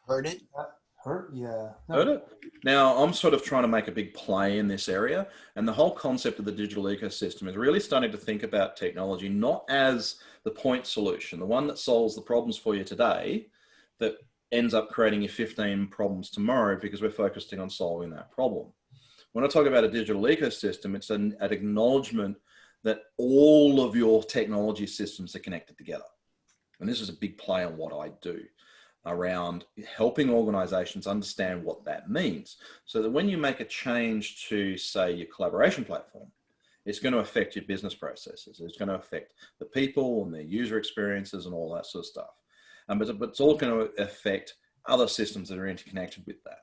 Heard it? Yeah. No. Heard it? Now, I'm sort of trying to make a big play in this area, and the whole concept of the digital ecosystem is really starting to think about technology not as the point solution, the one that solves the problems for you today, that ends up creating you 15 problems tomorrow because we're focusing on solving that problem. When I talk about a digital ecosystem, it's an acknowledgement that all of your technology systems are connected together. And this is a big play on what I do around helping organizations understand what that means. So that when you make a change to, say, your collaboration platform, it's going to affect your business processes. It's going to affect the people and their user experiences and all that sort of stuff. But it's all going to affect other systems that are interconnected with that.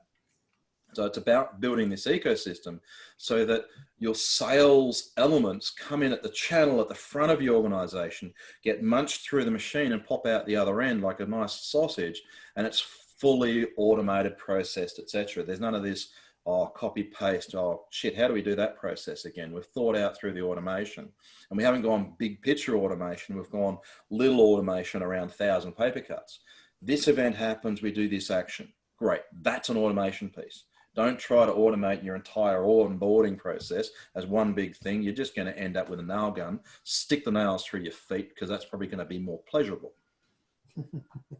So it's about building this ecosystem so that your sales elements come in at the channel at the front of your organization, get munched through the machine and pop out the other end like a nice sausage, and it's fully automated, processed, etc. There's none of this, oh, copy paste, oh shit, how do we do that process again? We've thought out through the automation, and we haven't gone big picture automation. We've gone little automation around 1,000 paper cuts. This event happens, we do this action. Great, that's an automation piece. Don't try to automate your entire onboarding process as one big thing. You're just going to end up with a nail gun, stick the nails through your feet, because that's probably going to be more pleasurable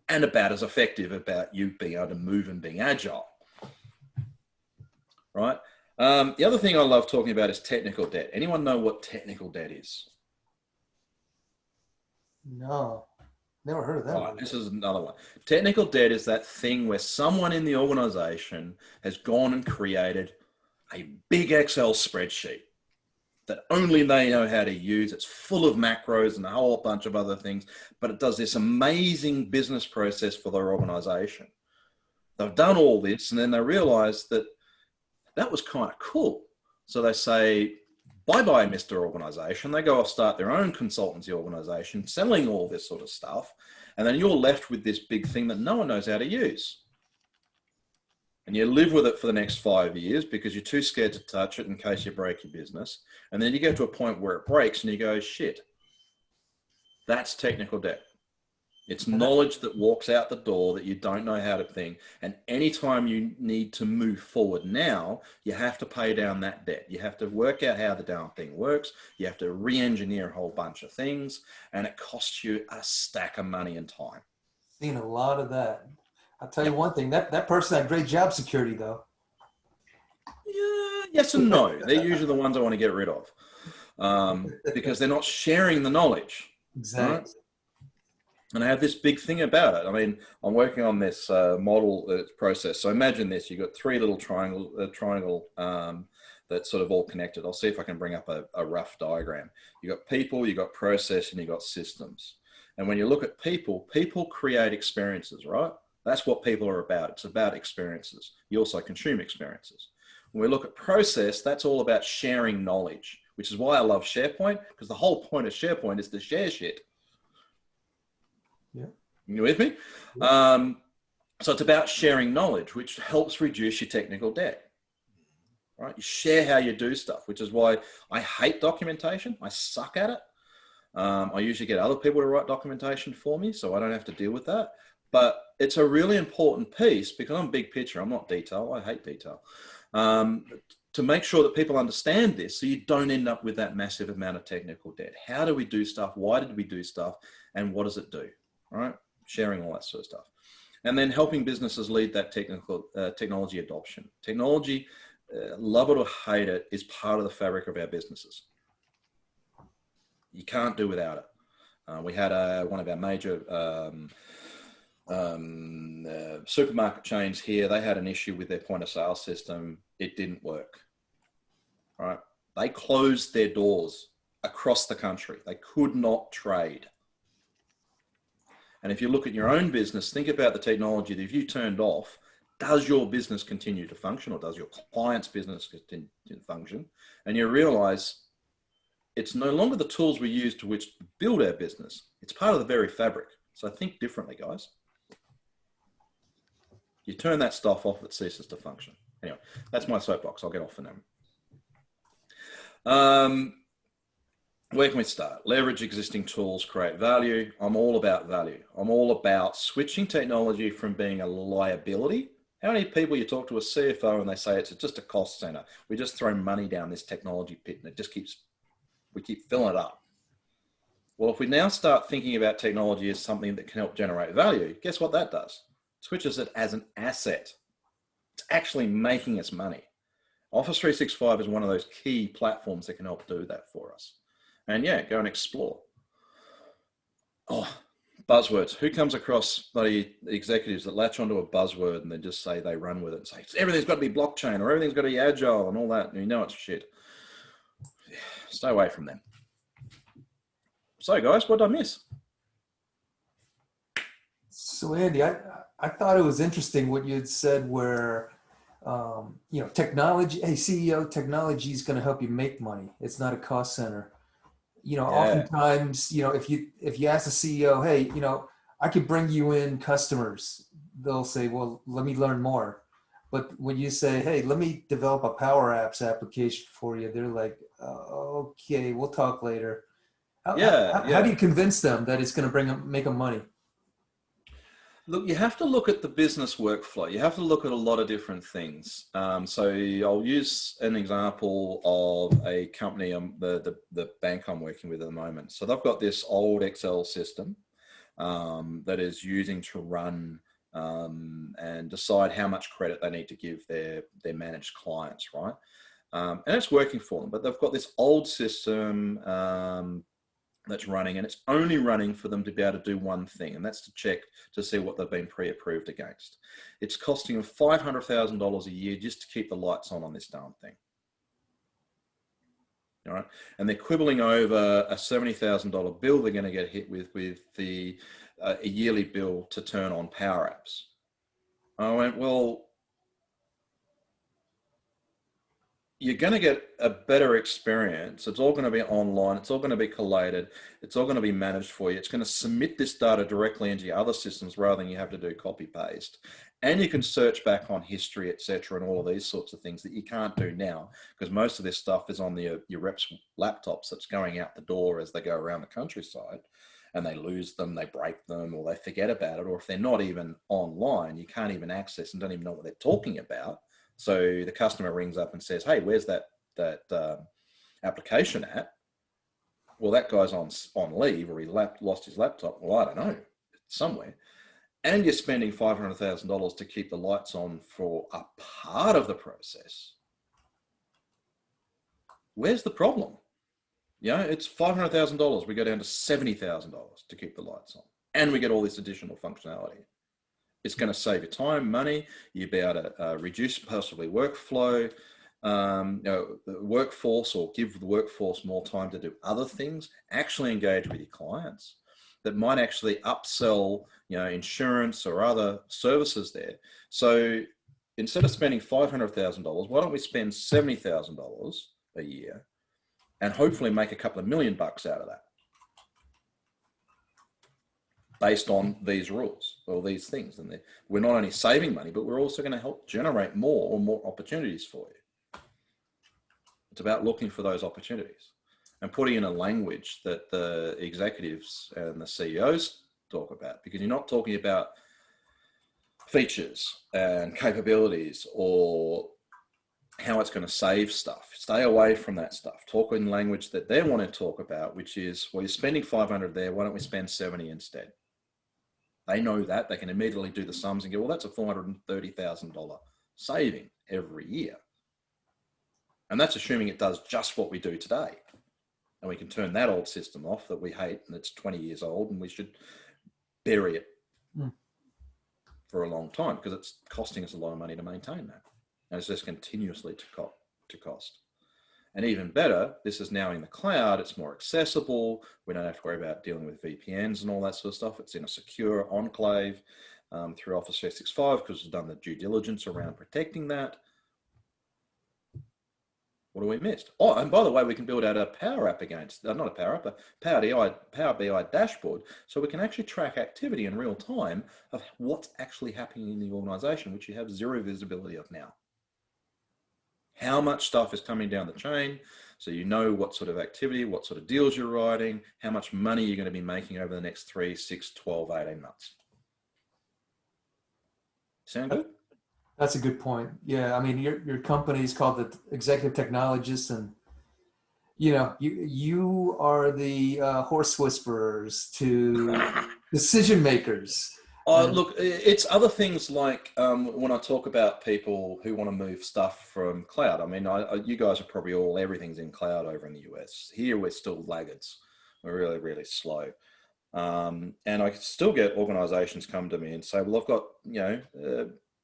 and about as effective about you being able to move and being agile. Right? The other thing I love talking about is technical debt. Anyone know what technical debt is? No. Never heard of that one. This is another one. Technical debt is that thing where someone in the organization has gone and created a big Excel spreadsheet that only they know how to use. It's full of macros and a whole bunch of other things, but it does this amazing business process for their organization. They've done all this, and then they realize that that was kind of cool. So they say, bye-bye, Mr. Organization. They go off, start their own consultancy organization, selling all this sort of stuff. And then you're left with this big thing that no one knows how to use. And you live with it for the next 5 years because you're too scared to touch it in case you break your business. And then you get to a point where it breaks and you go, shit, that's technical debt. It's knowledge that walks out the door that you don't know how to think. And anytime you need to move forward now, you have to pay down that debt. You have to work out how the damn thing works. You have to re-engineer a whole bunch of things, and it costs you a stack of money and time. Seen a lot of that. I'll tell you one thing, that person had great job security though. Yeah, yes and no. They're usually the ones I want to get rid of because they're not sharing the knowledge. Exactly. Right? And I have this big thing about it. I mean, I'm working on this model process. So imagine this: you've got three little triangle that's sort of all connected. I'll see if I can bring up a rough diagram. You've got people, you've got process, and you've got systems. And when you look at people, people create experiences, right? That's what people are about. It's about experiences. You also consume experiences. When we look at process, that's all about sharing knowledge, which is why I love SharePoint, because the whole point of SharePoint is to share shit. Yeah. You with me? So it's about sharing knowledge, which helps reduce your technical debt. Right? You share how you do stuff, which is why I hate documentation. I suck at it. I usually get other people to write documentation for me, so I don't have to deal with that. But it's a really important piece because I'm big picture. I'm not detail. I hate detail. To make sure that people understand this so you don't end up with that massive amount of technical debt. How do we do stuff? Why did we do stuff? And what does it do? Right? Sharing all that sort of stuff. And then helping businesses lead that technology adoption. Technology, love it or hate it, is part of the fabric of our businesses. You can't do without it. We had one of our major supermarket chains here. They had an issue with their point of sale system. It didn't work. Right? They closed their doors across the country. They could not trade. And if you look at your own business, think about the technology that if you turned off, does your business continue to function, or does your client's business continue to function? And you realize it's no longer the tools we use to which to build our business. It's part of the very fabric. So think differently, guys. You turn that stuff off, it ceases to function. Anyway, that's my soapbox. I'll get off for now. Where can we start? Leverage existing tools, create value. I'm all about value. I'm all about switching technology from being a liability. How many people you talk to a CFO and they say it's just a cost center? We just throw money down this technology pit and it just we keep filling it up. Well, if we now start thinking about technology as something that can help generate value, guess what that does? It switches it as an asset. It's actually making us money. Office 365 is one of those key platforms that can help do that for us. And yeah, go and explore. Oh, buzzwords. Who comes across bloody executives that latch onto a buzzword and then just say they run with it and say, everything's got to be blockchain or everything's got to be agile and all that. And you know it's shit. Stay away from them. So guys, what did I miss? So Andy, I thought it was interesting what you had said where, technology, hey CEO, technology is going to help you make money. It's not a cost center. Oftentimes, if you ask the CEO, hey, I could bring you in customers, they'll say, well, let me learn more. But when you say, hey, let me develop a Power Apps application for you, they're like, okay, we'll talk later. How do you convince them that it's going to make them money? Look, you have to look at the business workflow. You have to look at a lot of different things. So I'll use an example of a company, the bank I'm working with at the moment. So they've got this old Excel system that is using to run and decide how much credit they need to give their managed clients, right? And it's working for them, but they've got this old system that's running, and it's only running for them to be able to do one thing, and that's to check to see what they've been pre-approved against. It's costing them $500,000 a year just to keep the lights on this darn thing. All right, and they're quibbling over a $70,000 bill they're going to get hit with the a yearly bill to turn on Power Apps. I went, well, you're going to get a better experience. It's all going to be online. It's all going to be collated. It's all going to be managed for you. It's going to submit this data directly into your other systems rather than you have to do copy paste. And you can search back on history, etc., and all of these sorts of things that you can't do now because most of this stuff is on your reps' laptops that's going out the door as they go around the countryside, and they lose them, they break them, or they forget about it, or if they're not even online, you can't even access and don't even know what they're talking about. So the customer rings up and says, hey, where's that application at? Well, that guy's on leave or he lost his laptop. Well, I don't know, it's somewhere. And you're spending $500,000 to keep the lights on for a part of the process. Where's the problem? It's $500,000. We go down to $70,000 to keep the lights on. And we get all this additional functionality. It's going to save you time, money. You'll be able to reduce possibly workflow, the workforce, or give the workforce more time to do other things, actually engage with your clients that might actually upsell, insurance or other services there. So instead of spending $500,000, why don't we spend $70,000 a year and hopefully make a couple of $1 million out of that? Based on these rules or these things. And we're not only saving money, but we're also going to help generate more opportunities for you. It's about looking for those opportunities and putting in a language that the executives and the CEOs talk about, because you're not talking about features and capabilities or how it's going to save stuff. Stay away from that stuff. Talk in language that they want to talk about, which is, well, you're spending 500 there. Why don't we spend 70 instead? They know that. They can immediately do the sums and go, well, that's a $430,000 saving every year. And that's assuming it does just what we do today. And we can turn that old system off that we hate and it's 20 years old and we should bury it for a long time because it's costing us a lot of money to maintain that. And it's just continuously to cost. And even better, this is now in the cloud. It's more accessible. We don't have to worry about dealing with VPNs and all that sort of stuff. It's in a secure enclave through Office 365 because we've done the due diligence around protecting that. What have we missed? Oh, and by the way, we can build out a Power App against, not a Power App, a Power BI dashboard, so we can actually track activity in real time of what's actually happening in the organization, which you have zero visibility of now. How much stuff is coming down the chain, so you know what sort of activity, what sort of deals you're writing, how much money you're going to be making over the next 3, 6, 12, 18 months. Sound good? That's a good point. Yeah, I mean, your company is called the Executive Technologists, and you are the horse whisperers to decision makers. Look, it's other things like when I talk about people who want to move stuff from cloud. I mean, you guys are probably all, everything's in cloud over in the US. Here, we're still laggards. We're really, really slow. And I still get organizations come to me and say, well, I've got,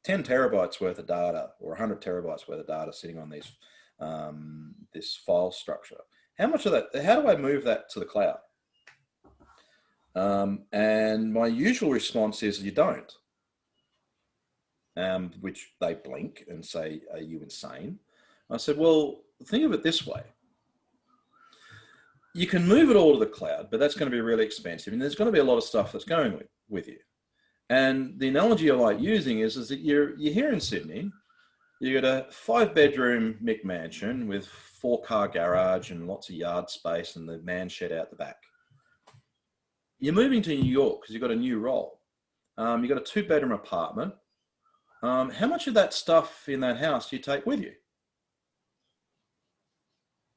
10 terabytes worth of data or 100 terabytes worth of data sitting on these, this file structure. How much of that, how do I move that to the cloud? And my usual response is you don't, which they blink and say, are you insane? I said, well, think of it this way. You can move it all to the cloud, but that's going to be really expensive. And there's going to be a lot of stuff that's going with you. And the analogy I like using is that you're here in Sydney, you got a 5-bedroom McMansion with 4-car garage and lots of yard space and the man shed out the back. You're moving to New York because you've got a new role. You've got a 2-bedroom apartment. How much of that stuff in that house do you take with you?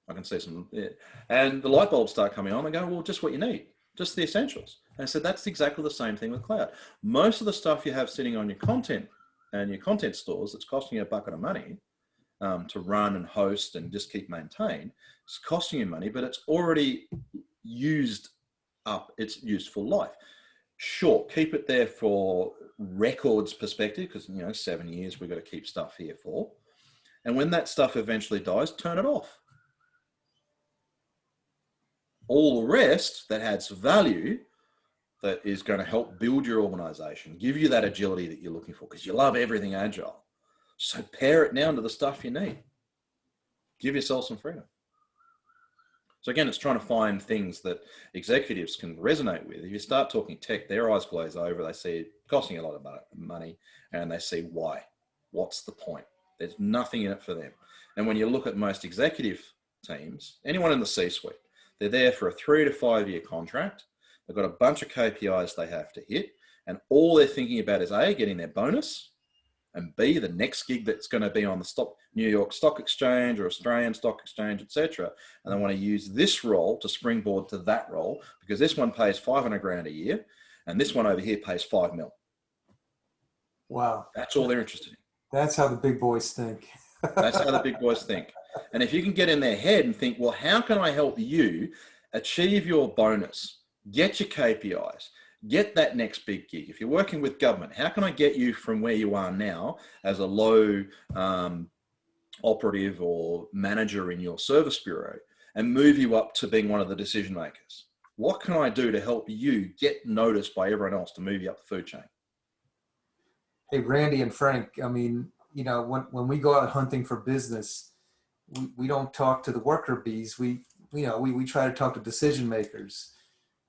I can see some, yeah. And the light bulbs start coming on. I go, well, just what you need, just the essentials. And I said, that's exactly the same thing with cloud. Most of the stuff you have sitting on your content and your content stores that's costing you a bucket of money to run and host and just keep maintained, it's costing you money, but it's already used up its useful life. Sure, keep it there for records perspective, because 7 years we've got to keep stuff here for. And when that stuff eventually dies, turn it off. All the rest that adds value, that is going to help build your organization, give you that agility that you're looking for, because you love everything agile. So pare it down to the stuff you need. Give yourself some freedom. So again, it's trying to find things that executives can resonate with. If you start talking tech, their eyes glaze over. They see it costing a lot of money and they see why. What's the point? There's nothing in it for them. And when you look at most executive teams, anyone in the C-suite, they're there for a 3 to 5 year contract. They've got a bunch of KPIs they have to hit. And all they're thinking about is A, getting their bonus, and B, the next gig that's going to be on the New York Stock Exchange or Australian Stock Exchange, etc. And they want to use this role to springboard to that role, because this one pays 500 grand a year and this one over here pays 5 mil. Wow. That's all they're interested in. That's how the big boys think. That's how the big boys think. And if you can get in their head and think, well, how can I help you achieve your bonus, get your KPIs, get that next big gig? If you're working with government, how can I get you from where you are now as a low operative or manager in your service bureau and move you up to being one of the decision makers? What can I do to help you get noticed by everyone else to move you up the food chain? Hey, Randy and Frank, I mean, when we go out hunting for business, we don't talk to the worker bees. We try to talk to decision makers.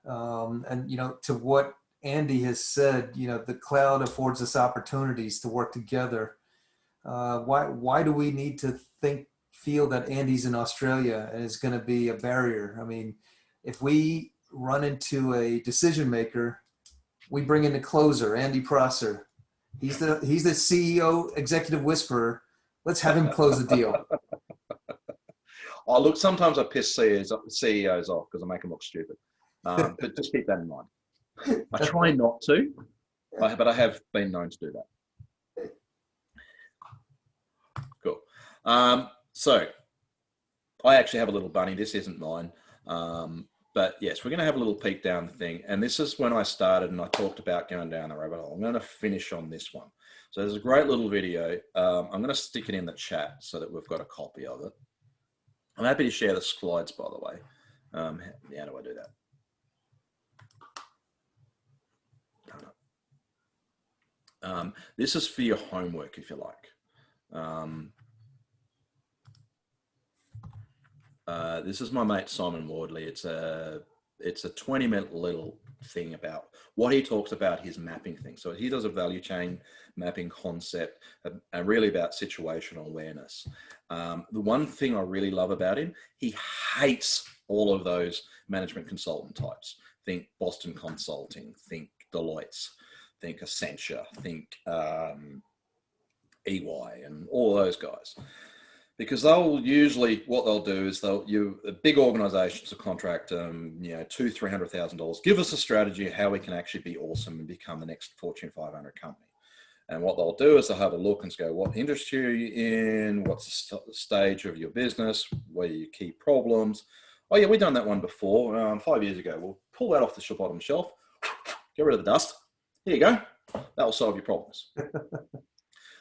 And to what Andy has said, the cloud affords us opportunities to work together. Why do we need to feel that Andy's in Australia and is going to be a barrier? I mean, if we run into a decision maker, we bring in the closer, Andy Prosser. He's the CEO, executive whisperer. Let's have him close the deal. Oh, look, sometimes I piss CEOs off because I make them look stupid. But just keep that in mind. I try not to, but I have been known to do that. Cool. So I actually have a little bunny. This isn't mine. But yes, we're going to have a little peek down the thing. And this is when I started and I talked about going down the rabbit hole. I'm going to finish on this one. So there's a great little video. I'm going to stick it in the chat so that we've got a copy of it. I'm happy to share the slides, by the way. How do I do that? This is for your homework, if you like. This is my mate Simon Wardley. It's a 20-minute little thing about what he talks about his mapping thing. So he does a value chain mapping concept and really about situational awareness. The one thing I really love about him, he hates all of those management consultant types. Think Boston Consulting, think Deloitte's, think Accenture, think EY and all those guys. Because they'll usually, what they'll do is big organizations will contract, $200,000-$300,000. Give us a strategy of how we can actually be awesome and become the next Fortune 500 company. And what they'll do is they'll have a look and go, what industry are you in? What's the stage of your business? What are your key problems? Oh yeah, we've done that one before, 5 years ago. We'll pull that off the bottom shelf, get rid of the dust. Here you go. That will solve your problems.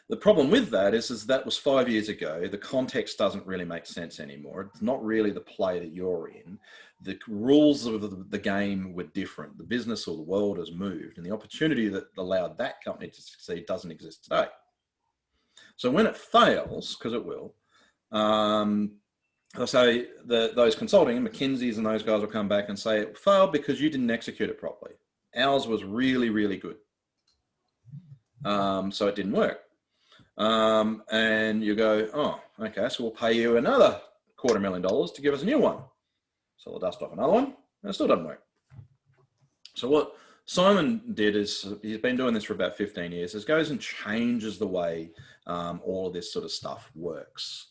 The problem with that is that was 5 years ago. The context doesn't really make sense anymore. It's not really the play that you're in. The rules of the game were different. The business or the world has moved, and the opportunity that allowed that company to succeed doesn't exist today. So when it fails, because it will, I'll say those consulting, McKinsey's and those guys will come back and say it failed because you didn't execute it properly. Ours was really, really good. So it didn't work. And you go, oh, okay, so we'll pay you another $250,000 to give us a new one. So we'll dust off another one, and it still doesn't work. So what Simon did is, he's been doing this for about 15 years, is goes and changes the way all of this sort of stuff works.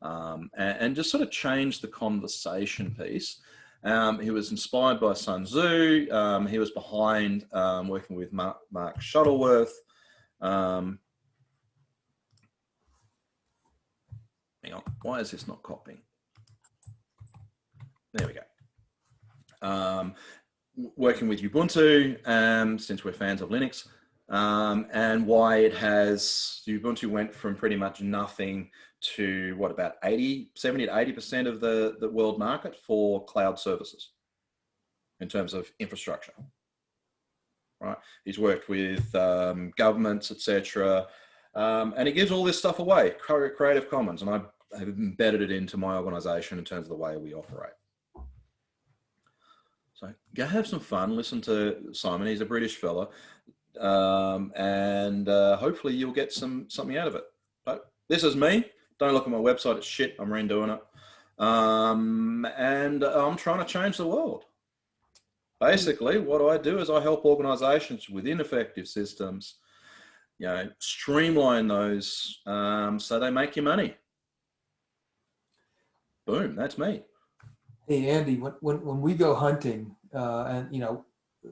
And just sort of changed the conversation piece. He was inspired by Sun Tzu. He was behind working with Mark Shuttleworth. Hang on, why is this not copying? There we go. Working with Ubuntu, since we're fans of Linux, and why it has, Ubuntu went from pretty much nothing to what, about 70 to 80% of the world market for cloud services in terms of infrastructure, right? He's worked with governments, etc. And he gives all this stuff away, Creative Commons, and I have embedded it into my organization in terms of the way we operate. So go have some fun, listen to Simon. He's a British fella, and hopefully you'll get something out of it. But this is me. Don't look at my website, it's shit. I'm redoing it. And I'm trying to change the world. Basically, what I do is I help organizations with ineffective systems, streamline those so they make you money. Boom, that's me. Hey, Andy, when we go hunting, and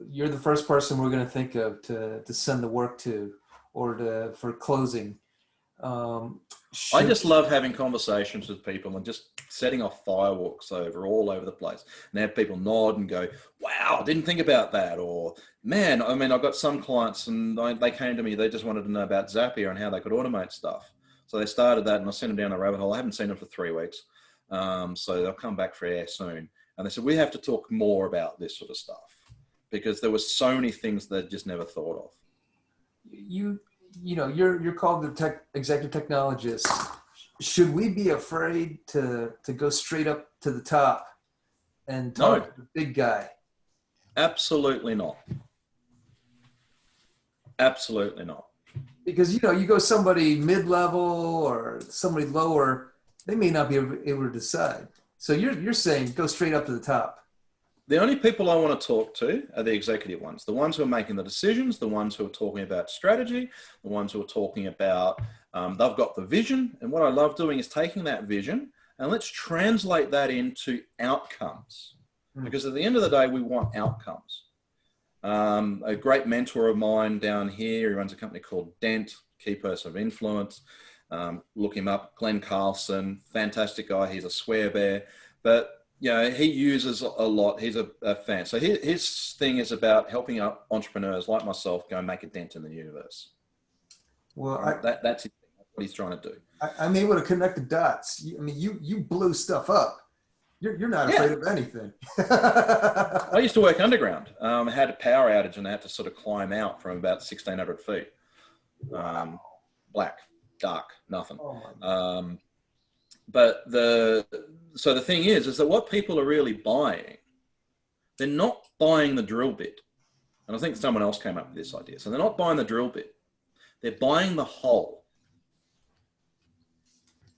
you're the first person we're going to think of to send the work to, or for closing. I just love having conversations with people and just setting off fireworks all over the place, and have people nod and go, wow, I didn't think about that. Or, man, I mean, I've got some clients and they came to me, they just wanted to know about Zapier and how they could automate stuff. So they started that and I sent them down the rabbit hole. I haven't seen them for 3 weeks. So they'll come back for air soon. And they said, we have to talk more about this sort of stuff because there were so many things that I just never thought of. You're called the executive technologist. Should we be afraid to go straight up to the top and talk to the big guy? Absolutely not. Absolutely not. Because, you go somebody mid-level or somebody lower, they may not be able to decide. So you're saying go straight up to the top. The only people I want to talk to are the executive ones, the ones who are making the decisions, the ones who are talking about strategy, the ones who are talking about, they've got the vision. And what I love doing is taking that vision and let's translate that into outcomes. Because at the end of the day, we want outcomes. A great mentor of mine down here, he runs a company called Dent, Key Person of Influence. Look him up, Glenn Carlson, fantastic guy. He's a swear bear, but he uses a lot. He's a fan. So his thing is about helping entrepreneurs like myself go and make a dent in the universe. Well, that's what he's trying to do. I'm able to connect the dots. You blew stuff up. You're not afraid of anything. I used to work underground. I had a power outage and I had to sort of climb out from about 1,600 feet. Wow. Black, dark, nothing. But so the thing is that what people are really buying, they're not buying the drill bit. And I think someone else came up with this idea. So they're not buying the drill bit. They're buying the hole.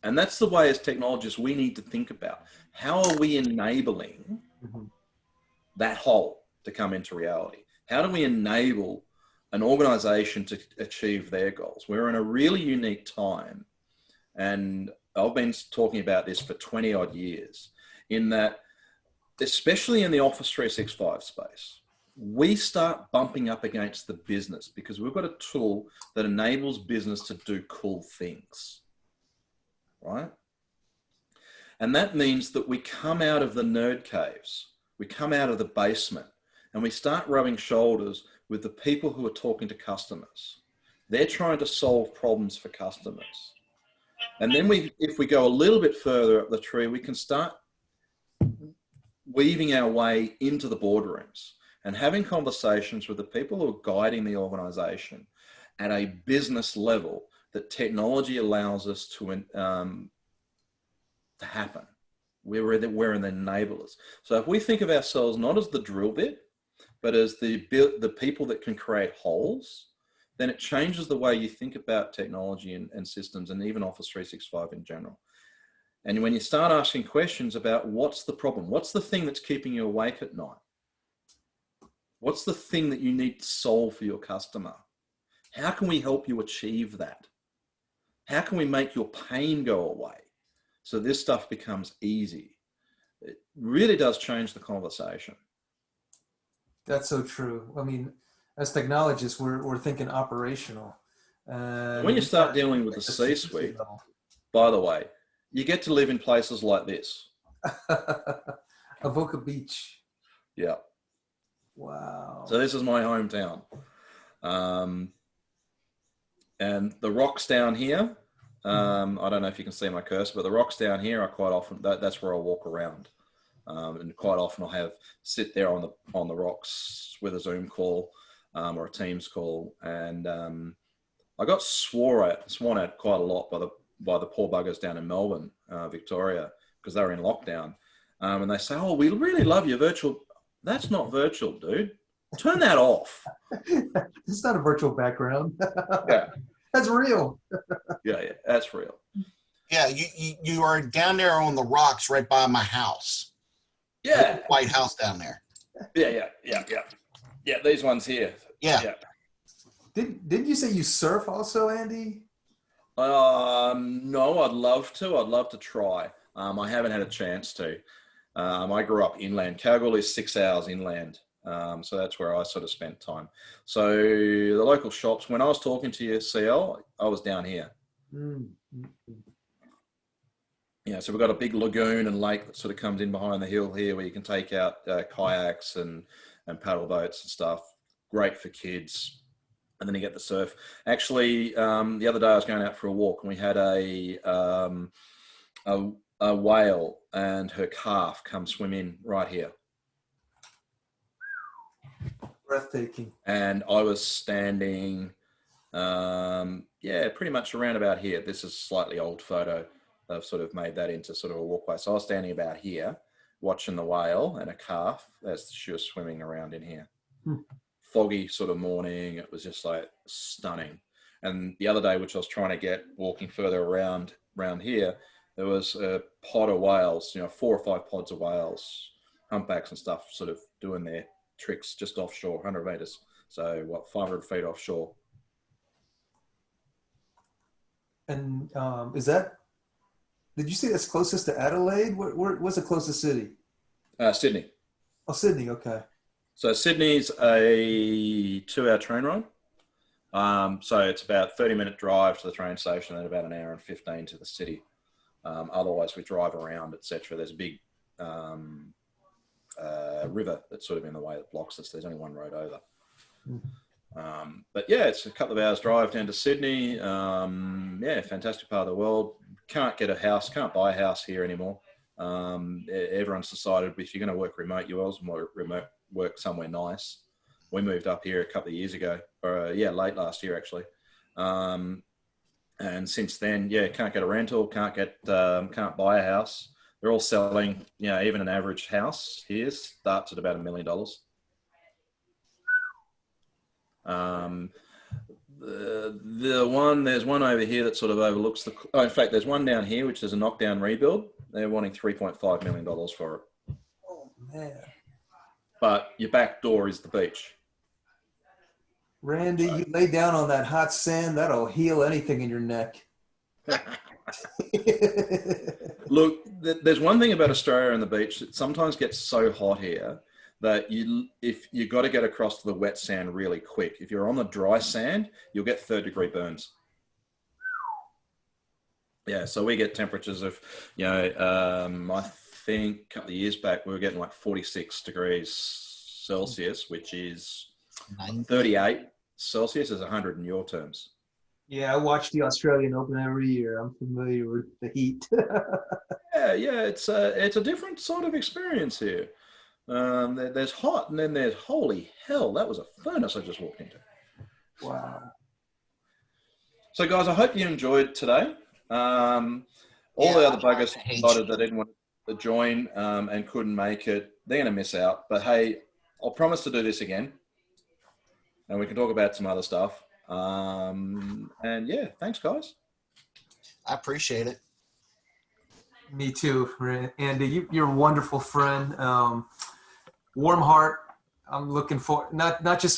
And that's the way as technologists we need to think about. How are we enabling that hole to come into reality? How do we enable an organization to achieve their goals? We're in a really unique time. And I've been talking about this for 20 odd years, in that, especially in the Office 365 space, we start bumping up against the business because we've got a tool that enables business to do cool things, right? And that means that we come out of the nerd caves, we come out of the basement, and we start rubbing shoulders with the people who are talking to customers. They're trying to solve problems for customers. And then if we go a little bit further up the tree, we can start weaving our way into the boardrooms and having conversations with the people who are guiding the organization at a business level that technology allows us to happen. We're the enablers. So if we think of ourselves not as the drill bit, but as the people that can create holes, then it changes the way you think about technology and systems, and even Office 365 in general. And when you start asking questions about what's the problem, what's the thing that's keeping you awake at night? What's the thing that you need to solve for your customer? How can we help you achieve that? How can we make your pain go away so this stuff becomes easy? It really does change the conversation. That's so true. I mean, as technologists, we're thinking operational. When you start dealing with the C-suite, by the way, you get to live in places like this. Avoca Beach. Yeah. Wow. So this is my hometown. And the rocks down here, I don't know if you can see my cursor, but the rocks down here are quite often, that's where I walk around. And quite often I'll sit there on the rocks with a Zoom call or a Teams call. And I got sworn at quite a lot by the poor buggers down in Melbourne, Victoria, because they were in lockdown. And they say, "Oh, we really love your virtual." That's not virtual, dude. Turn that off. It's not a virtual background. Yeah. That's real. Yeah, that's real. Yeah, you are down there on the rocks right by my house. Yeah. White House down there. Yeah. Yeah, these ones here. Yeah. Didn't you say you surf also, Andy? No, I'd love to. I'd love to try. I haven't had a chance to. I grew up inland. Kalgoorlie is 6 hours inland. So that's where I sort of spent time. So the local shops, when I was talking to you, CL, I was down here. Yeah, so we've got a big lagoon and lake that sort of comes in behind the hill here where you can take out kayaks and paddle boats and stuff. Great for kids. And then you get the surf. Actually, the other day I was going out for a walk and we had a whale and her calf come swim in right here. Breathtaking. And I was standing, pretty much around about here. This is a slightly old photo. I've sort of made that into sort of a walkway. So I was standing about here, watching the whale and a calf as she was swimming around in here. Foggy sort of morning. It was just like stunning. And the other day, which I was trying to get walking further around here, there was a pod of whales, 4 or 5 pods of whales, humpbacks and stuff, sort of doing their tricks just offshore, 100 meters. So 500 feet offshore. And did you say that's closest to Adelaide? What's the closest city? Sydney. Oh, Sydney. Okay. So Sydney's a 2-hour train ride. So it's about 30-minute drive to the train station and about an hour and 15 to the city. Otherwise we drive around, etc. There's a big river that's sort of in the way that blocks us. There's only one road over. But yeah, it's a couple of hours drive down to Sydney. Fantastic part of the world. Can't get a house, can't buy a house here anymore. Everyone's decided if you're going to work remote, you also want work somewhere nice. We moved up here a couple of years ago, late last year actually. And since then, yeah, can't get a rental, can't buy a house. They're all selling, even an average house here starts at about $1 million. There's one over here that sort of overlooks in fact, there's one down here, which is a knockdown rebuild. They're wanting $3.5 million for it. Oh, man. But your back door is the beach. Randy, you lay down on that hot sand, that'll heal anything in your neck. Look, there's one thing about Australia and the beach. It sometimes gets so hot here that if you got to get across to the wet sand really quick. If you're on the dry sand, you'll get 3rd-degree burns. Yeah, so we get temperatures of, I think a couple of years back we were getting like 46 degrees Celsius, which is 38 Celsius is 100 in your terms. Yeah, I watch the Australian Open every year. I'm familiar with the heat. Yeah, it's a different sort of experience here. There's hot, and then there's holy hell, that was a furnace I just walked into. Wow. So, guys, I hope you enjoyed today. All the other buggers decided they didn't want to join and couldn't make it. They're going to miss out. But hey, I'll promise to do this again, and we can talk about some other stuff. And yeah, thanks, guys. I appreciate it. Me too, Andy. You're a wonderful friend. Warm heart. I'm looking for not just